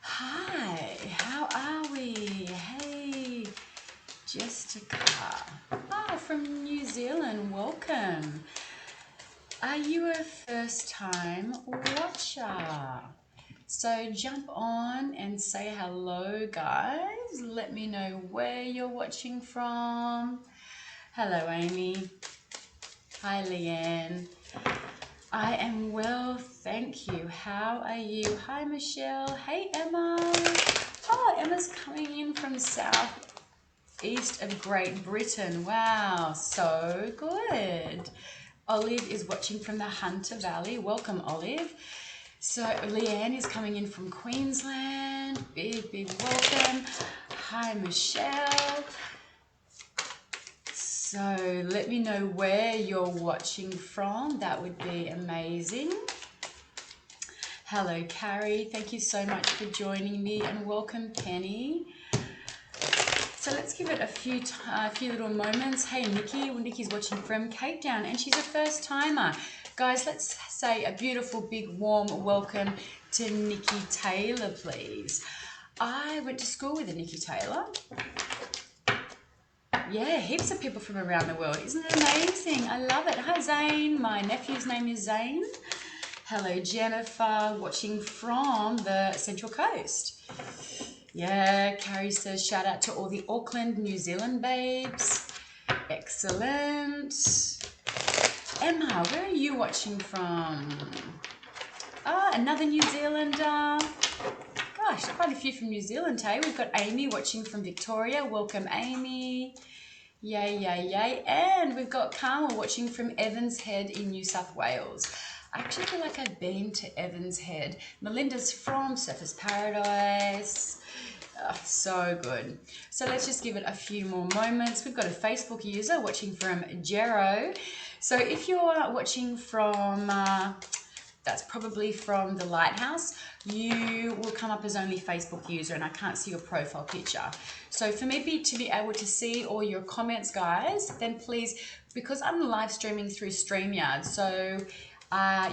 Hi, how are we? Hey, Jessica. From New Zealand, welcome. Are you a first time watcher? So jump on and say hello, guys. Let me know where you're watching from. Hello, Amy. Hi, Leanne. I am well, thank you. How are you? Hi, Michelle. Hey, Emma. Oh, Emma's coming in from southeast of Great Britain. Wow, so good. Olive is watching from the Hunter Valley. Welcome, Olive. So Leanne is coming in from Queensland. Big, big welcome. Hi, Michelle. So let me know where you're watching from. That would be amazing. Hello, Carrie. Thank you so much for joining me, and welcome, Penny. So let's give it a few little moments. Hey, Nikki. Well, Nikki's watching from Cape Town, and she's a first timer. Guys, let's say a beautiful, big, warm welcome to Nikki Taylor, please. I went to school with a Nikki Taylor. Yeah, heaps of people from around the world. Isn't it amazing? I love it. Hi, Zane. My nephew's name is Zane. Hello, Jennifer, watching from the Central Coast. Yeah, Carrie says shout out to all the Auckland, New Zealand babes. Excellent. Emma, where are you watching from? Another New Zealander. Gosh, quite a few from New Zealand, hey? We've got Amy watching from Victoria. Welcome, Amy. Yay, yay, yay. And we've got Karma watching from Evans Head in New South Wales. I actually feel like I've been to Evans Head. Melinda's from Surfers Paradise. Oh, so good. So let's just give it a few more moments. We've got a Facebook user watching from Jero. So if you're watching from... that's probably from the Lighthouse, you will come up as only Facebook user and I can't see your profile picture. So for me to be able to see all your comments, guys, then please, because I'm live streaming through StreamYard, so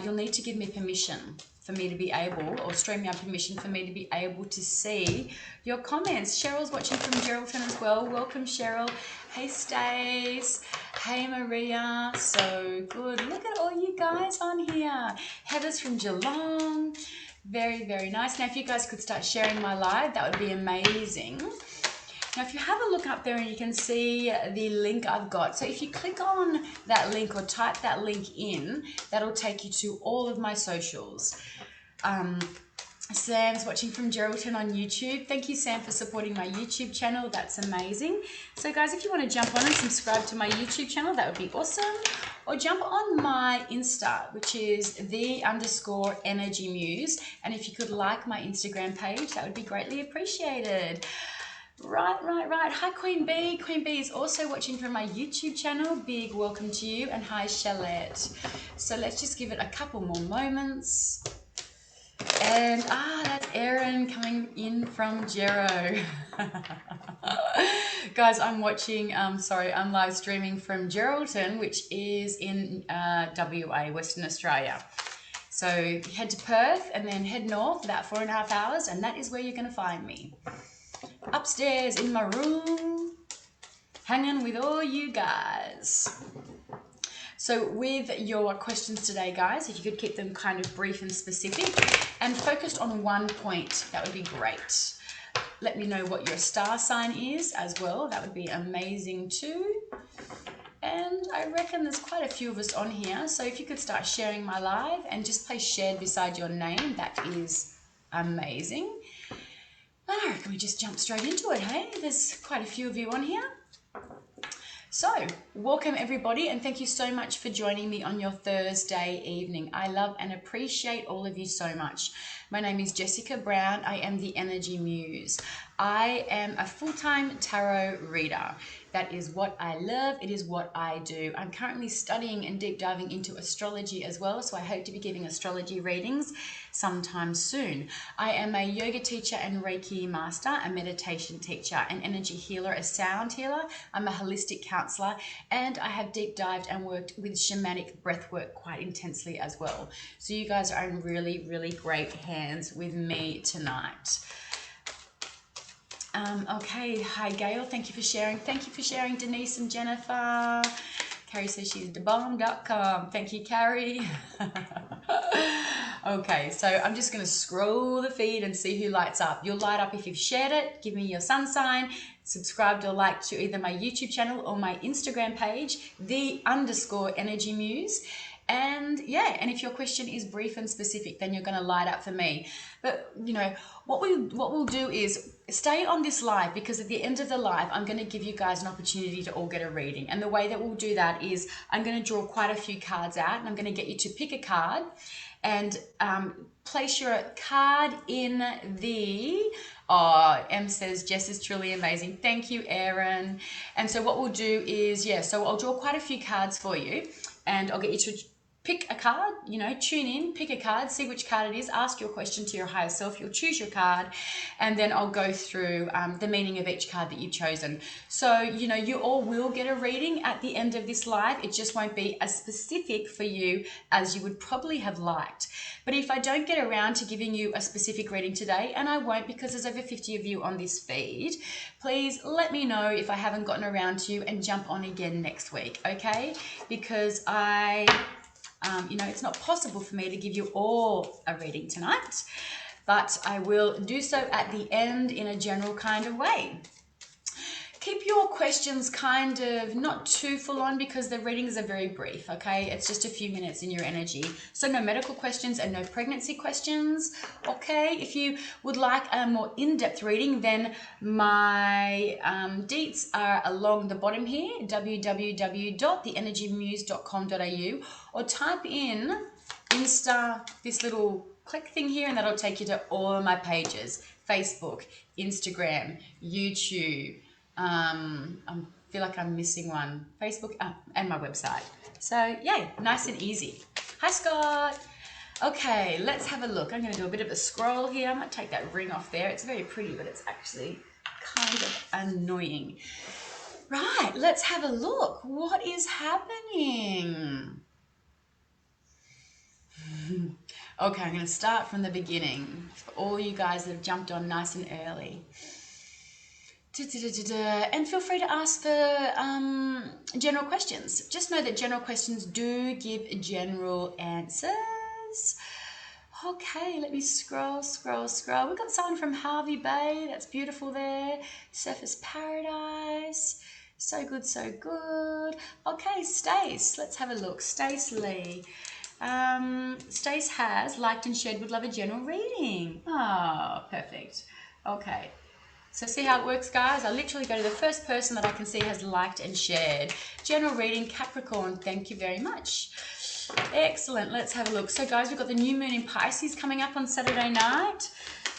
you'll need to give me permission for me to be able, or StreamYard permission for me to be able to see your comments. Cheryl's watching from Geraldton as well. Welcome, Cheryl. Hey, Stace. Hey, Maria. So good. Look at all you guys on here. Heather's from Geelong. Very, very nice. Now, if you guys could start sharing my live, that would be amazing. Now, if you have a look up there and you can see the link I've got. So if you click on that link or type that link in, that'll take you to all of my socials. Sam's watching from Geraldton on YouTube. Thank you, Sam, for supporting my YouTube channel. That's amazing. So guys, if you want to jump on and subscribe to my YouTube channel, that would be awesome. Or jump on my Insta, which is _Energy Muse. And if you could like my Instagram page, that would be greatly appreciated. Right. Hi, Queen Bee. Queen Bee is also watching from my YouTube channel. Big welcome to you. And hi, Shalette. So let's just give it a couple more moments. And that's Erin coming in from Jero. Guys, I'm watching, I'm live streaming from Geraldton, which is in WA, Western Australia. So head to Perth and then head north about 4.5 hours, and that is where you're going to find me. Upstairs in my room, hanging with all you guys. So with your questions today, guys, if you could keep them kind of brief and specific and focused on one point, that would be great. Let me know what your star sign is as well. That would be amazing too. And I reckon there's quite a few of us on here. So if you could start sharing my live and just place shared beside your name, that is amazing. I reckon we just jump straight into it, hey? There's quite a few of you on here. So, welcome everybody, and thank you so much for joining me on your Thursday evening. I love and appreciate all of you so much. My name is Jessica Brown. I am the Energy Muse. I am a full-time tarot reader. That is what I love. It is what I do. I'm currently studying and deep diving into astrology as well, so I hope to be giving astrology readings sometime soon. I am a yoga teacher and Reiki master, a meditation teacher, an energy healer, a sound healer. I'm a holistic counselor, and I have deep dived and worked with shamanic breathwork quite intensely as well. So you guys are in really, really great hands with me tonight. Okay, hi Gail, thank you for sharing. Thank you for sharing, Denise and Jennifer. Carrie says she's thebomb.com. Thank you, Carrie. Okay, so I'm just going to scroll the feed and see who lights up. You'll light up if you've shared it. Give me your sun sign. Subscribed or liked to either my YouTube channel or my Instagram page, _Energy Muse. And yeah, and if your question is brief and specific, then you're going to light up for me. But you know, what we'll do is stay on this live, because at the end of the live, I'm going to give you guys an opportunity to all get a reading. And the way that we'll do that is I'm going to draw quite a few cards out, and I'm going to get you to pick a card and place your card in the... Oh, Em says, Jess is truly amazing. Thank you, Erin. And so what we'll do is, yeah, so I'll draw quite a few cards for you, and I'll get you to pick a card, you know, tune in, pick a card, see which card it is, ask your question to your higher self, you'll choose your card, and then I'll go through the meaning of each card that you've chosen. So, you know, you all will get a reading at the end of this live. It just won't be as specific for you as you would probably have liked. But if I don't get around to giving you a specific reading today, and I won't because there's over 50 of you on this feed, please let me know if I haven't gotten around to you and jump on again next week, okay? Because you know, it's not possible for me to give you all a reading tonight, but I will do so at the end in a general kind of way. Keep your questions kind of not too full on, because the readings are very brief, okay? It's just a few minutes in your energy. So no medical questions and no pregnancy questions, okay? If you would like a more in-depth reading, then my deets are along the bottom here, www.theenergymuse.com.au, or type in Insta, this little click thing here, and that'll take you to all of my pages: Facebook, Instagram, YouTube, I feel like I'm missing one, Facebook, and my website. So yeah, nice and easy. Hi Scott. Okay, let's have a look. I'm going to do a bit of a scroll here. I might take that ring off there. It's very pretty, but it's actually kind of annoying. Right, let's have a look. What is happening? Okay, I'm going to start from the beginning for all you guys that have jumped on nice and early. And feel free to ask for general questions. Just know that general questions do give general answers. Okay, let me scroll. We've got someone from Harvey Bay. That's beautiful there. Surface Paradise. So good, so good. Okay, Stace. Let's have a look. Stace Lee. Stace has liked and shared, would love a general reading. Oh, perfect. Okay. So see how it works, guys? I literally go to the first person that I can see has liked and shared. General reading, Capricorn, thank you very much. Excellent, let's have a look. So guys, we've got the new moon in Pisces coming up on Saturday night.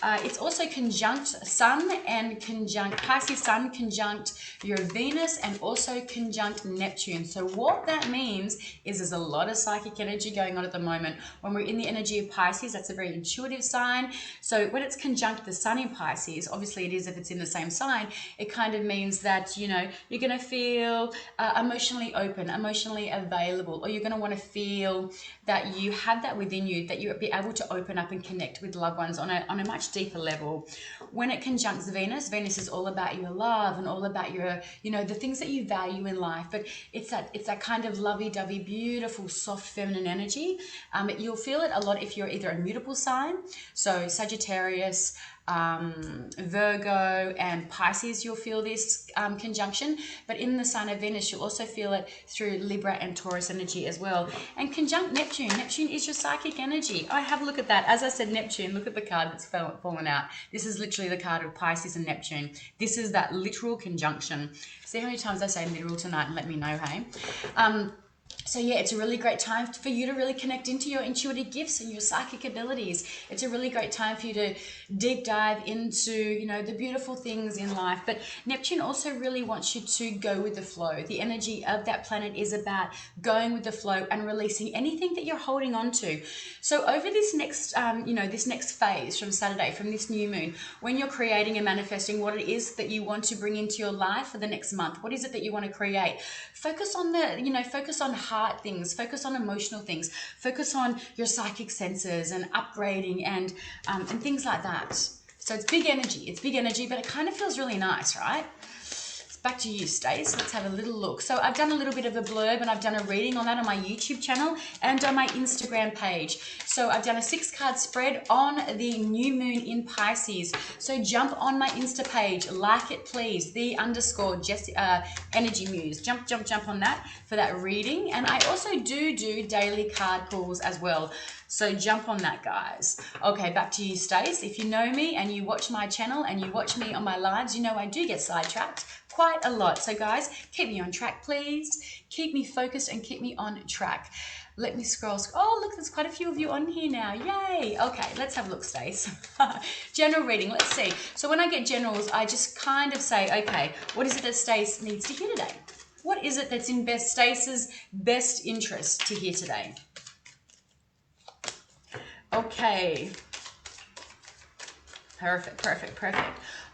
It's also conjunct Sun and conjunct Pisces Sun, conjunct your Venus, and also conjunct Neptune. So what that means is there's a lot of psychic energy going on at the moment. When we're in the energy of Pisces, that's a very intuitive sign. So when it's conjunct the Sun in Pisces, obviously it is if it's in the same sign, it kind of means that, you know, you're going to feel emotionally open, emotionally available, or you're going to want to feel that you have that within you, that you'll be able to open up and connect with loved ones on a much deeper level. When it conjuncts Venus, Venus is all about your love and all about your, you know, the things that you value in life. But it's that kind of lovey-dovey, beautiful, soft, feminine energy. You'll feel it a lot if you're either a mutable sign, so Sagittarius, Virgo and Pisces, you'll feel this conjunction, but in the sign of Venus you'll also feel it through Libra and Taurus energy as well. And conjunct Neptune, Neptune is your psychic energy. Oh, have a look at that. As I said, Neptune, look at the card that's fallen out. This is literally the card of Pisces and Neptune. This is that literal conjunction. See how many times I say literal tonight and let me know, hey? So yeah, it's a really great time for you to really connect into your intuitive gifts and your psychic abilities. It's a really great time for you to deep dive into, you know, the beautiful things in life. But Neptune also really wants you to go with the flow. The energy of that planet is about going with the flow and releasing anything that you're holding on to. So over this next, this next phase from Saturday, from this new moon, when you're creating and manifesting what it is that you want to bring into your life for the next month, what is it that you want to create? Focus on focus on heart things, focus on emotional things, focus on your psychic senses and upgrading and things like that. So it's big energy, but it kind of feels really nice, right? Back to you, Stace. Let's have a little look. So I've done a little bit of a blurb and I've done a reading on that on my YouTube channel and on my Instagram page. So I've done a 6-card spread on the new moon in Pisces. So jump on my Insta page, like it please, _Jessie Energy Muse. Jump on that for that reading. And I also do daily card pulls as well. So jump on that, guys. Okay, back to you, Stace. If you know me and you watch my channel and you watch me on my lives, you know I do get sidetracked quite a lot. So guys, keep me on track, please. Keep me focused and keep me on track. Let me scroll. Oh, look, there's quite a few of you on here now. Yay. Okay, let's have a look, Stace. General reading. Let's see. So when I get generals, I just kind of say, okay, what is it that Stace needs to hear today? What is it that's in Stace's best interest to hear today? Okay. Perfect.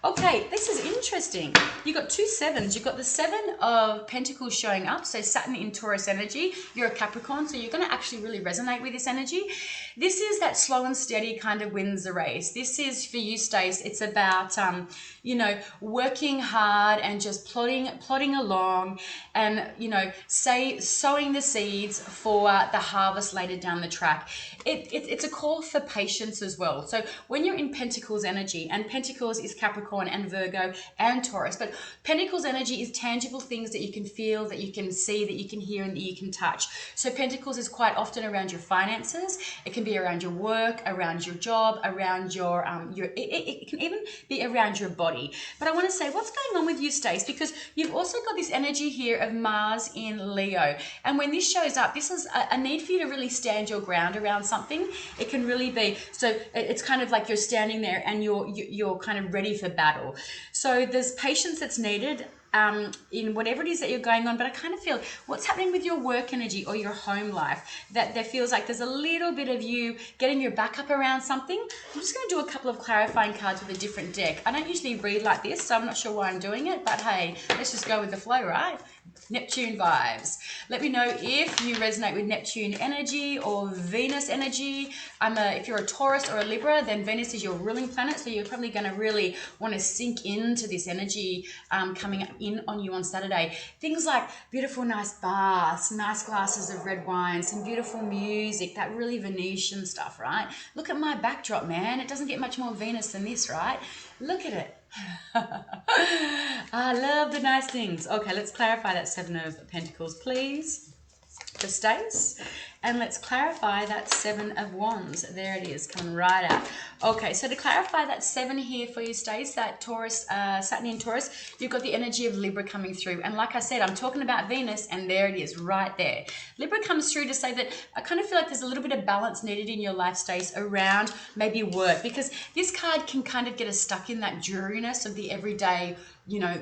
Okay, this is interesting. You've got 2 sevens. You've got the 7 of Pentacles showing up. So Saturn in Taurus energy. You're a Capricorn, so you're going to actually really resonate with this energy. This is that slow and steady kind of wins the race. This is for you, Stace. It's about, working hard and just plodding along and, sowing the seeds for the harvest later down the track. It's a call for patience as well. So when you're in Pentacles energy, and Pentacles is Capricorn and Virgo and Taurus, but Pentacles energy is tangible things that you can feel, that you can see, that you can hear, and that you can touch. So Pentacles is quite often around your finances. It can be around your work, around your job, around your it can even be around your body. But I want to say, what's going on with you, Stace? Because you've also got this energy here of Mars in Leo, and when this shows up, this is a need for you to really stand your ground around something. It can really be, so it's kind of like you're standing there and you're kind of ready for battle. So there's patience that's needed in whatever it is that you're going on, but I kind of feel what's happening with your work energy or your home life, that there feels like there's a little bit of you getting your back up around something. I'm just going to do a couple of clarifying cards with a different deck. I don't usually read like this, so I'm not sure why I'm doing it, but hey, let's just go with the flow, right? Neptune vibes. Let me know if you resonate with Neptune energy or Venus energy. If you're a Taurus or a Libra, then Venus is your ruling planet, so you're probably going to really want to sink into this energy coming in on you on Saturday. Things like beautiful, nice baths, nice glasses of red wine, some beautiful music, that really Venetian stuff, right? Look at my backdrop, man. It doesn't get much more Venus than this, right? Look at it. I love the nice things. Okay, let's clarify that 7 of Pentacles, please, for Stace. And let's clarify that 7 of Wands. There it is, coming right out. Okay, so to clarify that 7 here for you, Stace, that Taurus, Saturn in Taurus, you've got the energy of Libra coming through. And like I said, I'm talking about Venus, and there it is, right there. Libra comes through to say that I kind of feel like there's a little bit of balance needed in your life, Stace, around maybe work, because this card can kind of get us stuck in that dreariness of the everyday,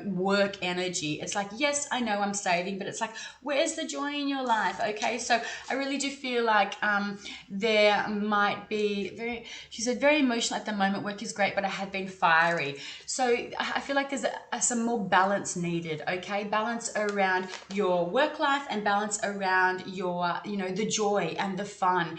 work energy. It's like, yes, I know I'm saving, but it's like, where's the joy in your life? Okay, so I really do feel like there might be she said, very emotional at the moment. Work is great, but I have been fiery. So I feel like there's some more balance needed. Okay, balance around your work life and balance around your, the joy and the fun.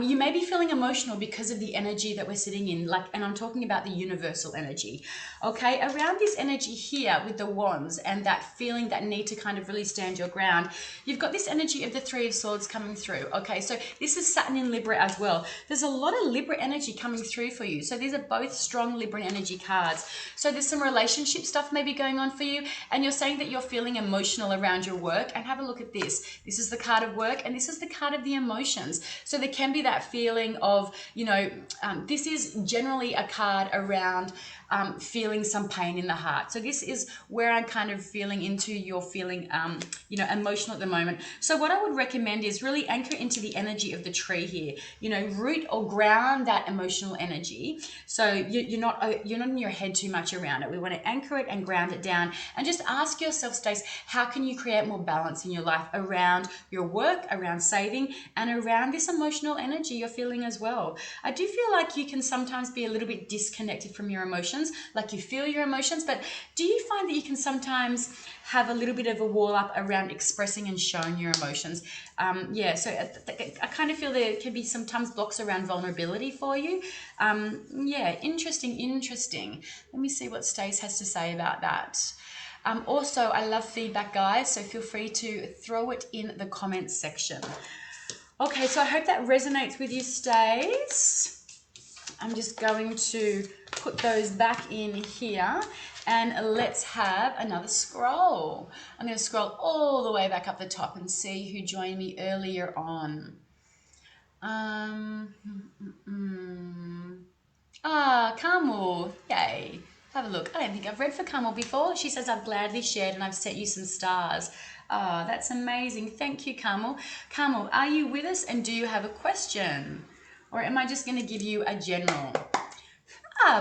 You may be feeling emotional because of the energy that we're sitting in, and I'm talking about the universal energy. Okay, around this energy here with the Wands and that feeling, that need to kind of really stand your ground, you've got this energy of the 3 of Swords coming through. through. Okay, so this is Saturn in Libra as well. There's a lot of Libra energy coming through for you. So these are both strong Libra energy cards. So there's some relationship stuff maybe going on for you, and you're saying that you're feeling emotional around your work. And have a look at this. This is the card of work, and this is the card of the emotions. So there can be that feeling of, this is generally a card around feeling some pain in the heart. So this is where I'm kind of feeling into you're feeling, emotional at the moment. So what I would recommend is really anchor into the energy of the tree here. Root or ground that emotional energy. So you're not in your head too much around it. We want to anchor it and ground it down, and just ask yourself, Stace, how can you create more balance in your life around your work, around saving, and around this emotional energy you're feeling as well. I do feel like you can sometimes be a little bit disconnected from your emotions, like you feel your emotions, but do you find that you can sometimes have a little bit of a wall up around expressing and showing your emotions? So I kind of feel there can be sometimes blocks around vulnerability for you. Interesting. Let me see what Stace has to say about that. Also, I love feedback, guys, so feel free to throw it in the comments section. Okay, so I hope that resonates with you, Stace. I'm just going to put those back in here, and let's have another scroll. I'm going to scroll all the way back up the top and see who joined me earlier on. Carmel, yay. Have a look. I don't think I've read for Carmel before. She says, I've gladly shared and I've sent you some stars. That's amazing. Thank you, Carmel. Carmel, are you with us, and do you have a question? Or am I just going to give you a general?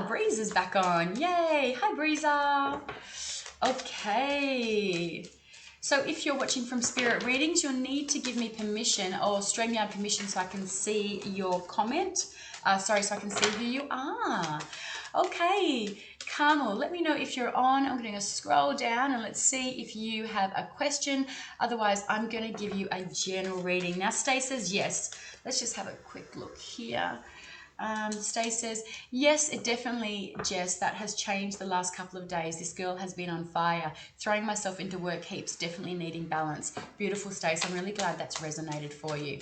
Breeze is back on. Yay. Hi, Breezer. Okay. So if you're watching from Spirit Readings, you'll need to give me permission, or StreamYard permission, so I can see your comment. So I can see who you are. Okay, Carmel, let me know if you're on. I'm going to scroll down and let's see if you have a question. Otherwise, I'm going to give you a general reading. Now, Stace says yes. Let's just have a quick look here. Stace says, yes, it definitely, Jess, that has changed the last couple of days. This girl has been on fire. Throwing myself into work heaps, definitely needing balance. Beautiful, Stace. I'm really glad that's resonated for you.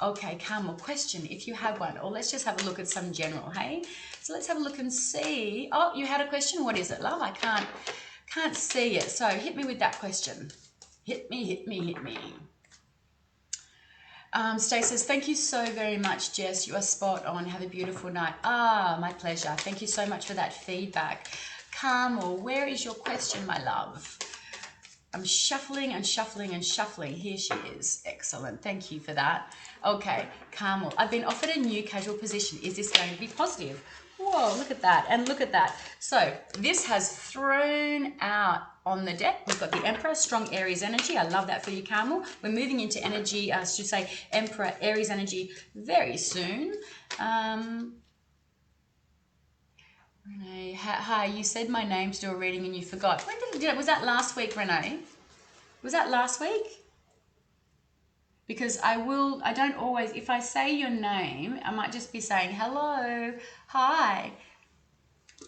Okay, Carmel, question, if you have one, or let's just have a look at some general, hey? So let's have a look and see. Oh, you had a question? What is it, love? I can't see it. So hit me with that question. Hit me. Stace says, thank you so very much, Jess. You are spot on. Have a beautiful night. My pleasure. Thank you so much for that feedback. Carmel, where is your question, my love? I'm shuffling and shuffling and shuffling. Here she is. Excellent. Thank you for that. Okay, Carmel, I've been offered a new casual position. Is this going to be positive? Whoa, look at that. And look at that. So this has thrown out on the deck. We've got the Emperor, strong Aries energy. I love that for you, Carmel. We're moving into energy, I should say Emperor, Aries energy very soon. Renee, hi, you said my name to do a reading and you forgot. When did it? Was that last week, Renee? Was that last week? Because I don't always, if I say your name, I might just be saying hello, hi.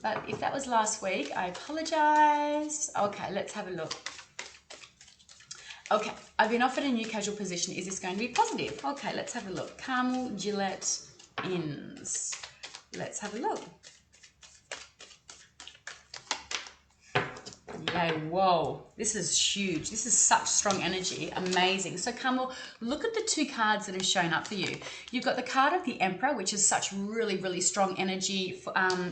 But if that was last week, I apologize. Okay, let's have a look. Okay, I've been offered a new casual position. Is this going to be positive? Okay, let's have a look. Carmel Gillette Inns. Let's have a look. Yay, whoa, this is huge. This is such strong energy. Amazing. So, Carmel, look at the two cards that have shown up for you. You've got the card of the Emperor, which is such really, really strong energy.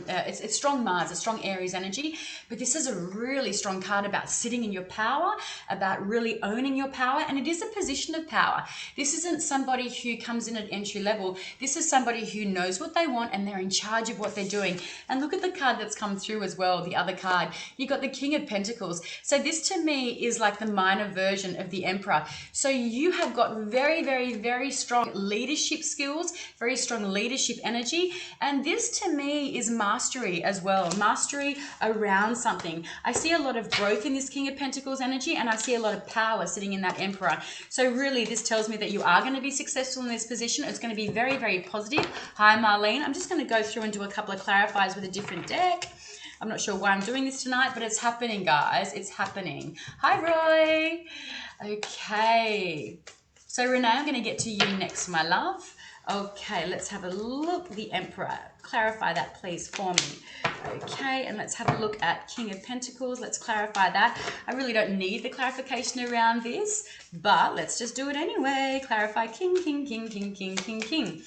It's strong Mars, a strong Aries energy. But this is a really strong card about sitting in your power, about really owning your power. And it is a position of power. This isn't somebody who comes in at entry level. This is somebody who knows what they want and they're in charge of what they're doing. And look at the card that's come through as well, the other card. You've got the King of Pentacles. So this to me is like the minor version of the Emperor. So you have got very, very, very strong leadership skills, very strong leadership energy. And this to me is mastery as well, mastery around something. I see a lot of growth in this King of Pentacles energy, and I see a lot of power sitting in that Emperor. So really this tells me that you are going to be successful in this position. It's going to be very, very positive. Hi, Marlene. I'm just going to go through and do a couple of clarifiers with a different deck. I'm not sure why I'm doing this tonight, but it's happening, guys. It's happening. Hi, Roy. Okay. So Renee, I'm going to get to you next, my love. Okay, let's have a look. The Emperor. Clarify that, please, for me. Okay, and let's have a look at King of Pentacles. Let's clarify that. I really don't need the clarification around this, but let's just do it anyway. Clarify King, King, King, King, King, King, King.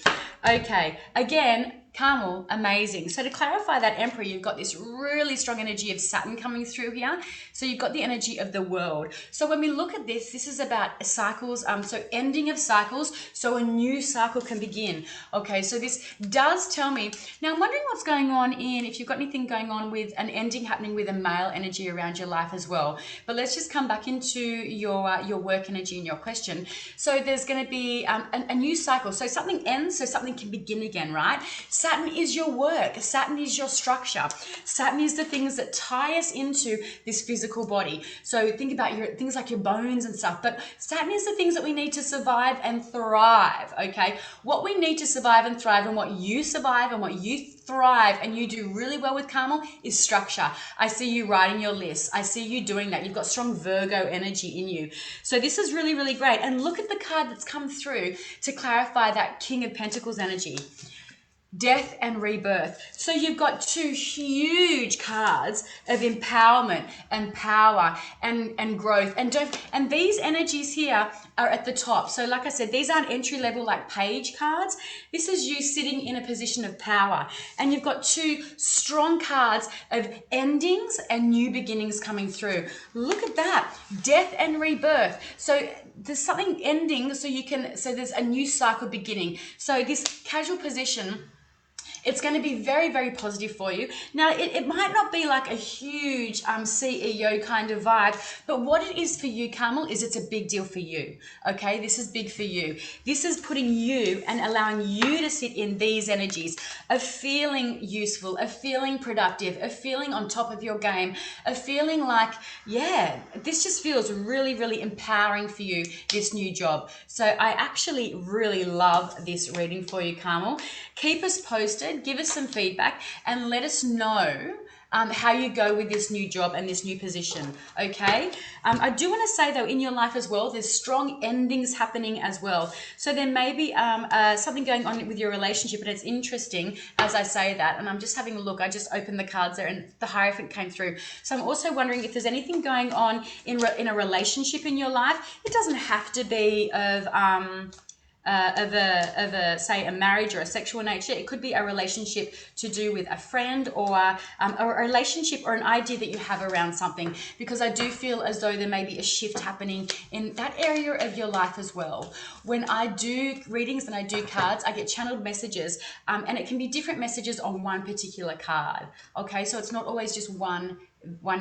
Okay, again, Carmel, amazing. So to clarify that Emperor, you've got this really strong energy of Saturn coming through here. So you've got the energy of the world. So when we look at this, this is about cycles, so ending of cycles, so a new cycle can begin. Okay, so this does tell me, now I'm wondering what's going on if you've got anything going on with an ending happening with a male energy around your life as well. But let's just come back into your work energy and your question. So there's going to be a new cycle. So something ends, so something can begin again, right? Saturn is your work. Saturn is your structure. Saturn is the things that tie us into this physical body. So think about your things like your bones and stuff. But Saturn is the things that we need to survive and thrive, okay? What we need to survive and thrive, and what you survive and what you thrive and you do really well with, Carmel, is structure. I see you writing your list. I see you doing that. You've got strong Virgo energy in you. So this is really, really great. And look at the card that's come through to clarify that King of Pentacles energy. Death and rebirth. So you've got two huge cards of empowerment and power and growth. And these energies here are at the top. So like I said, these aren't entry level like page cards. This is you sitting in a position of power. And you've got two strong cards of endings and new beginnings coming through. Look at that. Death and rebirth. So there's something ending, so there's a new cycle beginning. So this casual position, it's going to be very, very positive for you. Now, it might not be like a huge CEO kind of vibe, but what it is for you, Carmel, is it's a big deal for you, okay? This is big for you. This is putting you and allowing you to sit in these energies of feeling useful, of feeling productive, of feeling on top of your game, of feeling like, yeah, this just feels really, really empowering for you, this new job. So I actually really love this reading for you, Carmel. Keep us posted, give us some feedback, and let us know how you go with this new job and this new position, okay? I do want to say, though, in your life as well, there's strong endings happening as well. So there may be something going on with your relationship, and it's interesting as I say that, and I'm just having a look. I just opened the cards there, and the Hierophant came through. So I'm also wondering if there's anything going on in a relationship in your life. It doesn't have to be of say a marriage or a sexual nature. It could be a relationship to do with a friend or a relationship or an idea that you have around something, because I do feel as though there may be a shift happening in that area of your life as well. When I do readings and I do cards, I get channeled messages, and it can be different messages on one particular card, okay? So it's not always just one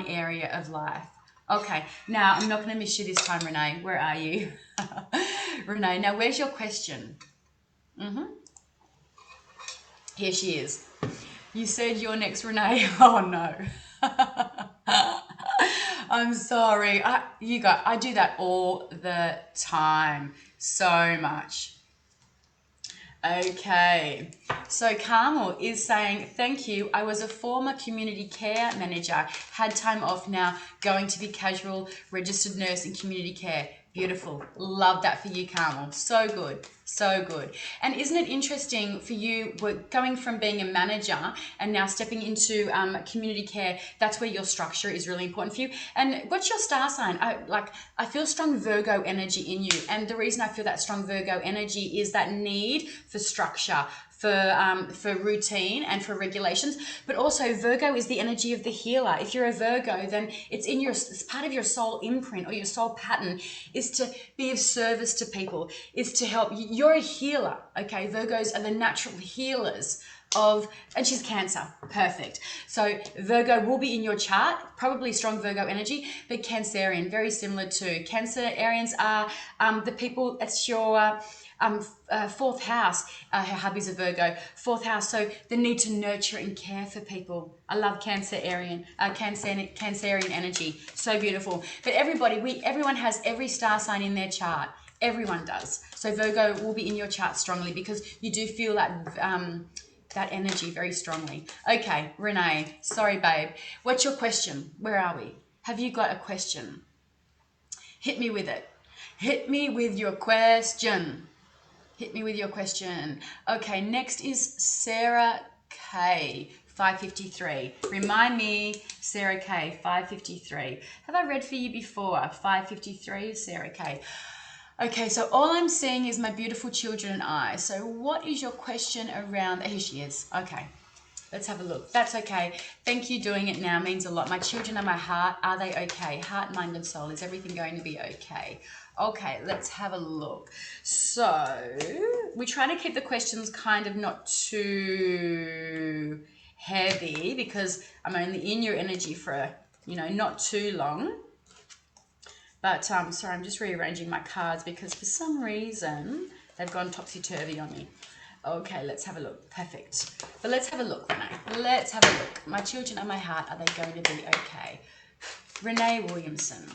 area of life. Okay, now I'm not going to miss you this time, Renee. Where are you? Renee, now where's your question? Here she is. You said you're next, Renee. Oh no. I'm sorry. I do that all the time. So much. Okay, so Carmel is saying, thank you. I was a former community care manager, had time off now, going to be casual registered nurse in community care. Beautiful. Love that for you, Carmel. So good. So good. And isn't it interesting for you, going from being a manager and now stepping into community care? That's where your structure is really important for you. And what's your star sign? I feel strong Virgo energy in you. And the reason I feel that strong Virgo energy is that need for structure, for routine and for regulations. But also Virgo is the energy of the healer. If you're a Virgo, then it's part of your soul imprint or your soul pattern is to be of service to people, is to help. You're a healer, okay? Virgos are the natural healers and she's Cancer, perfect. So Virgo will be in your chart, probably strong Virgo energy, but Cancerian, very similar to Cancerians are the people, it's your fourth house. Her hubby's a Virgo, fourth house. So the need to nurture and care for people. I love Cancerian energy. So beautiful. But everyone has every star sign in their chart. Everyone does. So Virgo will be in your chart strongly because you do feel that energy very strongly. Okay, Renee, sorry, babe. What's your question? Where are we? Have you got a question? Hit me with it. Hit me with your question. Hit me with your question. Okay, next is Sarah K, 553. Remind me, Sarah K, 553. Have I read for you before? 553, Sarah K. Okay, so all I'm seeing is my beautiful children and I. So what is your question around? Here she is. Okay, let's have a look. That's okay. Thank you. Doing it now means a lot. My children and my heart, are they okay? Heart, mind, and soul. Is everything going to be okay? Okay, let's have a look. So we try to keep the questions kind of not too heavy because I'm only in your energy for, not too long. But sorry, I'm just rearranging my cards because for some reason they've gone topsy-turvy on me. Okay, let's have a look. Perfect. But let's have a look, Renee. Let's have a look. My children and my heart, are they going to be okay? Renee Williamson.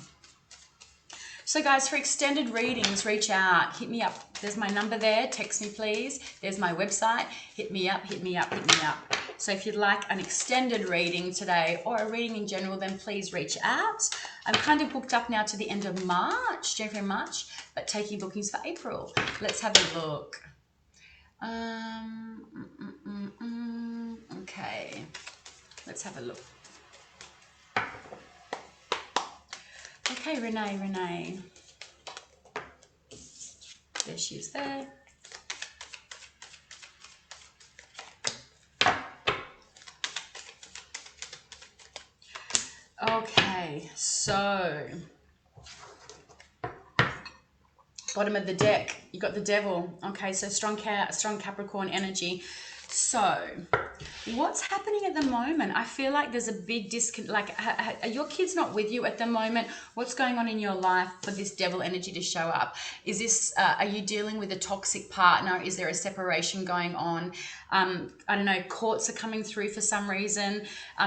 So guys, for extended readings, reach out, hit me up. There's my number there, text me please. There's my website, hit me up, hit me up, hit me up. So if you'd like an extended reading today or a reading in general, then please reach out. I'm kind of booked up now to the end of March, January, March, but taking bookings for April. Let's have a look. Okay, let's have a look. Okay, Renee. There she is there. Okay, so bottom of the deck, you got the devil. Okay, so strong Capricorn energy. So what's happening at the moment? I feel like there's a big disconnect. Like, are your kids not with you at the moment? What's going on in your life for this devil energy to show up? Is this, are you dealing with a toxic partner? Is there a separation going on? I don't know, courts are coming through for some reason.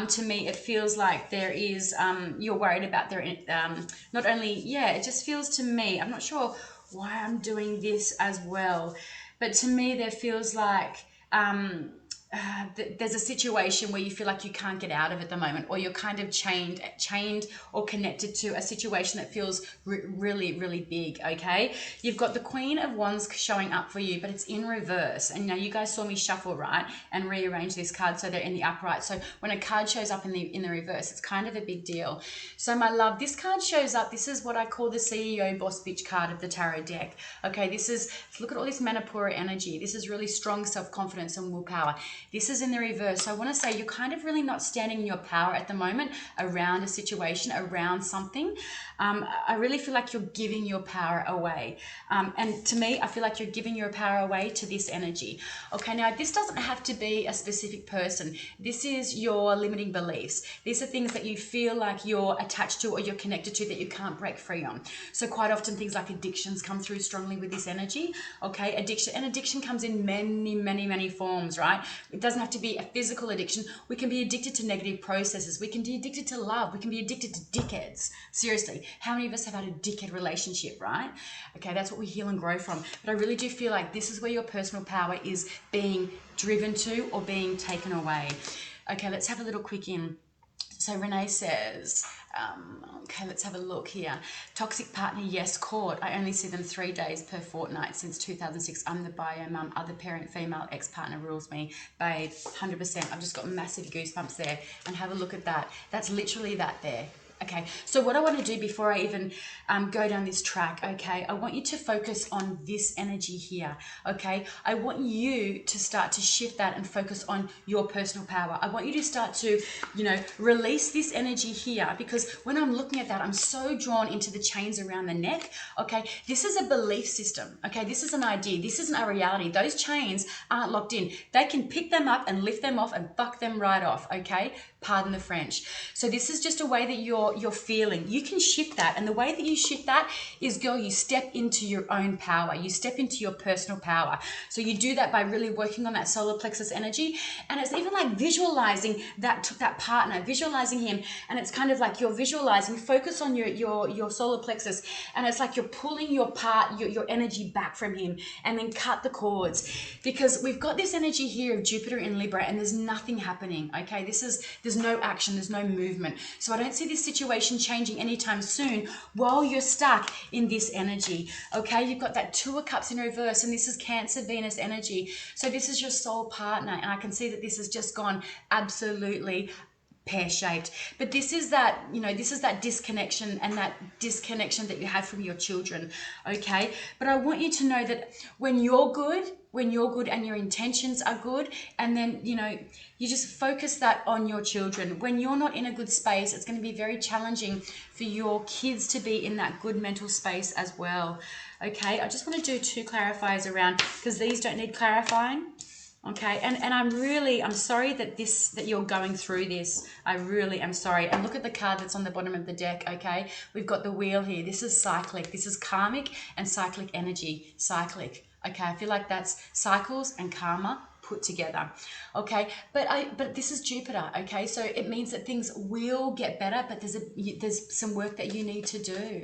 To me, it feels like there is, you're worried about their, not only, it just feels to me, I'm not sure why I'm doing this as well, but to me, there feels like, there's a situation where you feel like you can't get out of it at the moment, or you're kind of chained or connected to a situation that feels really, really big. Okay, you've got the Queen of Wands showing up for you, but it's in reverse. And now you guys saw me shuffle, right, and rearrange this card so they're in the upright. So when a card shows up in the reverse, it's kind of a big deal. So my love, this card shows up. This is what I call the CEO boss bitch card of the tarot deck. Okay, this is, look at all this Manipura energy. This is really strong self-confidence and willpower. This is in the reverse. So I want to say you're kind of really not standing in your power at the moment around a situation, around something. I really feel like you're giving your power away. And to me, I feel like you're giving your power away to this energy. Okay, now this doesn't have to be a specific person. This is your limiting beliefs. These are things that you feel like you're attached to or you're connected to that you can't break free on. So quite often things like addictions come through strongly with this energy. Okay, addiction comes in many forms, right? It doesn't have to be a physical addiction. We can be addicted to negative processes. We can be addicted to love. We can be addicted to dickheads. Seriously, how many of us have had a dickhead relationship, right? Okay, that's what we heal and grow from. But I really do feel like this is where your personal power is being driven to or being taken away. Okay, let's have a little quick in. So Renee says, okay, let's have a look here. Toxic partner, yes, court. I only see them 3 days per fortnight since 2006. I'm the bio mum, other parent, female, ex-partner rules me. Babe, 100%. I've just got massive goosebumps there. And have a look at that. That's literally that there. Okay, so what I want to do before I even go down this track, okay, I want you to focus on this energy here, okay? I want you to start to shift that and focus on your personal power. I want you to start to, release this energy here, because when I'm looking at that, I'm so drawn into the chains around the neck, okay? This is a belief system, okay? This is an idea. This isn't a reality. Those chains aren't locked in. They can pick them up and lift them off and buck them right off, okay? Pardon the French. So this is just a way that you're feeling. You can shift that. And the way that you shift that is, girl, you step into your own power. You step into your personal power. So you do that by really working on that solar plexus energy. And it's even like visualizing that partner, visualizing him. And it's kind of like you're visualizing, focus on your solar plexus. And it's like you're pulling your energy back from him and then cut the cords. Because we've got this energy here of Jupiter in Libra and there's nothing happening. Okay, there's no action, there's no movement. So I don't see this situation situation changing anytime soon while you're stuck in this energy. Okay, you've got that Two of Cups in reverse, and this is Cancer Venus energy. So this is your soul partner, and I can see that this has just gone absolutely pear-shaped. But this is that, you know, this is that disconnection, and that disconnection that you have from your children. Okay, but I want you to know that when you're good and your intentions are good, and then, you know, you just focus that on your children. When you're not in a good space, it's going to be very challenging for your kids to be in that good mental space as well. Okay, I just want to do 2 clarifiers around, because these don't need clarifying. Okay, and I'm sorry that you're going through this. I really am sorry. And look at the card that's on the bottom of the deck. Okay, we've got the wheel here. This is cyclic. This is karmic and cyclic energy. Cyclic. Okay, I feel like that's cycles and karma put together. Okay, but this is Jupiter. Okay, so it means that things will get better, but there's some work that you need to do.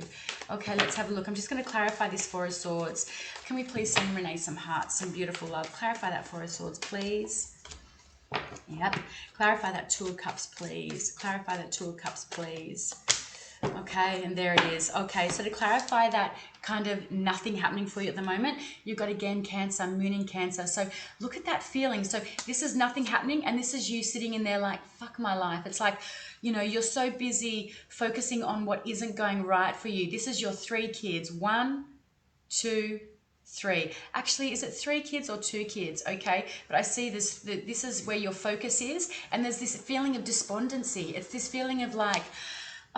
Okay, let's have a look. I'm just going to clarify this 4 of Swords. Can we please send Renee some hearts, some beautiful love? Clarify that 4 of Swords, please. Yep. Clarify that 2 of Cups, please. Clarify that 2 of Cups, please. Okay, and there it is. Okay, so to clarify that kind of nothing happening for you at the moment, you've got again Cancer, Moon in Cancer. So look at that feeling. So this is nothing happening, and this is you sitting in there like, fuck my life. It's like, you know, you're so busy focusing on what isn't going right for you. This is your 3 kids. 1, 2, 3. Actually, is it 3 kids or 2 kids? Okay, but I see this is where your focus is, and there's this feeling of despondency. It's this feeling of like,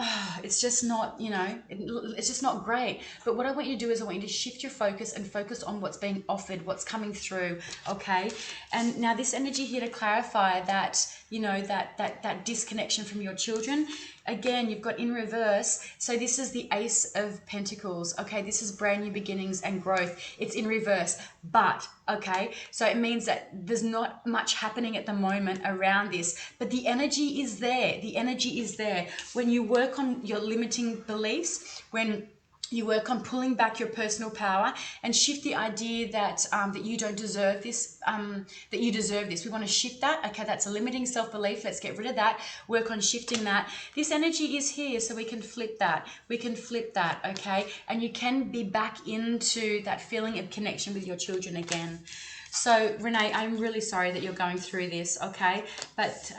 oh, it's just not, you know, it's just not great. But what I want you to do is I want you to shift your focus and focus on what's being offered, what's coming through, okay? And now this energy here to clarify that, you know, that disconnection from your children. Again, you've got in reverse. So this is the Ace of Pentacles, okay? This is brand new beginnings and growth. It's in reverse, but, okay? So it means that there's not much happening at the moment around this, but the energy is there. The energy is there. When you work on your limiting beliefs, when you work on pulling back your personal power and shift the idea that that you don't deserve this, that you deserve this. We want to shift that. Okay, that's a limiting self-belief. Let's get rid of that. Work on shifting that. This energy is here, so we can flip that. We can flip that, okay? And you can be back into that feeling of connection with your children again. So, Renee, I'm really sorry that you're going through this, okay? But,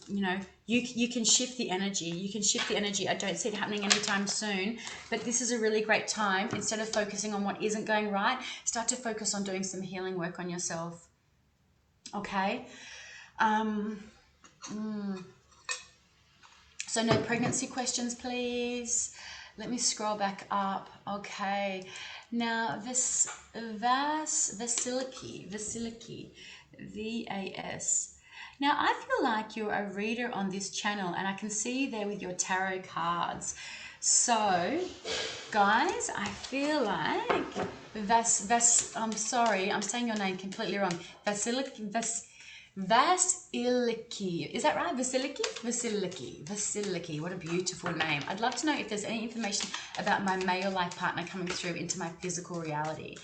you know, you can shift the energy. You can shift the energy. I don't see it happening anytime soon, but this is a really great time. Instead of focusing on what isn't going right, start to focus on doing some healing work on yourself, okay? So no pregnancy questions, please. Let me scroll back up. Okay. Now, this Vasiliki, V-A-S. Now, I feel like you're a reader on this channel, and I can see you there with your tarot cards. So, guys, I feel like I'm sorry, I'm saying your name completely wrong. Vasiliki. Is that right? Vasiliki. What a beautiful name. I'd love to know if there's any information about my male life partner coming through into my physical reality.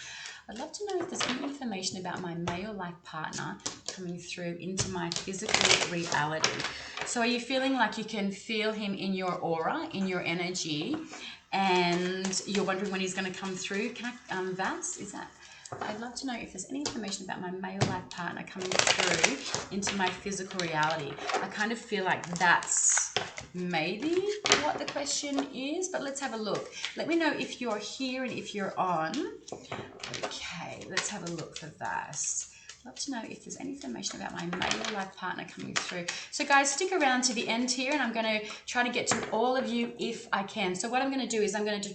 I'd love to know if there's any information about my male life partner coming through into my physical reality. So are you feeling like you can feel him in your aura, in your energy, and you're wondering when he's going to come through? Can I, Vas, is that? I'd love to know if there's any information about my male life partner coming through into my physical reality. I kind of feel like that's maybe what the question is, but let's have a look. Let me know if you're here and if you're on. Okay, let's have a look for that. I'd love to know if there's any information about my male life partner coming through. So guys, stick around to the end here, and I'm going to try to get to all of you if I can. So what I'm going to do is I'm going to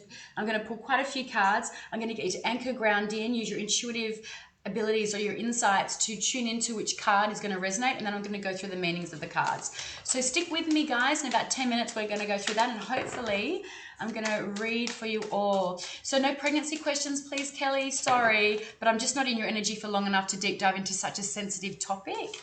pull quite a few cards. I'm going to get you to anchor ground in, use your intuitive abilities or your insights to tune into which card is going to resonate, and then I'm going to go through the meanings of the cards. So stick with me, guys. In about 10 minutes, we're going to go through that, and hopefully I'm going to read for you all. So no pregnancy questions, please, Kelly. Sorry, but I'm just not in your energy for long enough to deep dive into such a sensitive topic.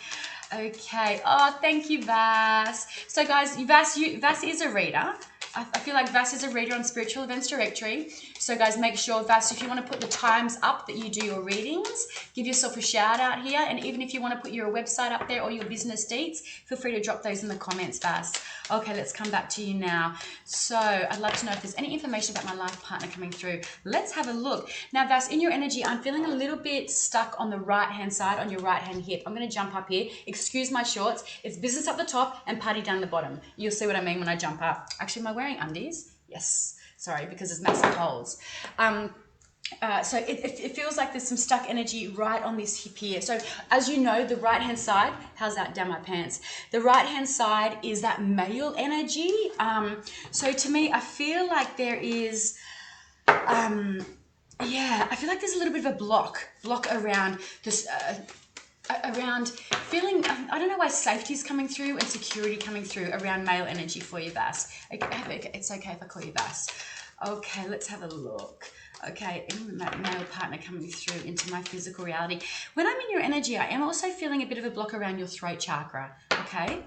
Okay. Oh, thank you, Vas. So, guys, Vas is a reader. I feel like Vass is a reader on Spiritual Events Directory. So guys, make sure, Vass, if you want to put the times up that you do your readings, give yourself a shout out here. And even if you want to put your website up there or your business deets, feel free to drop those in the comments, Vass. Okay, let's come back to you now. So I'd love to know if there's any information about my life partner coming through. Let's have a look. Now, Vass, in your energy, I'm feeling a little bit stuck on the right-hand side, on your right-hand hip. I'm going to jump up here. Excuse my shorts. It's business up the top and party down the bottom. You'll see what I mean when I jump up. Actually, am I wearing undies? Yes. Sorry, because there's massive holes. So it feels like there's some stuck energy right on this hip here. So as you know, the right hand side, how's that down my pants? The right hand side is that male energy. So to me, I feel like there is, yeah, I feel like there's a little bit of a block around this, around feeling, I don't know why safety is coming through and security coming through around male energy for you, Vass. It's okay if I call you Vass. Okay, let's have a look. Okay, male partner coming through into my physical reality. When I'm in your energy, I am also feeling a bit of a block around your throat chakra, okay?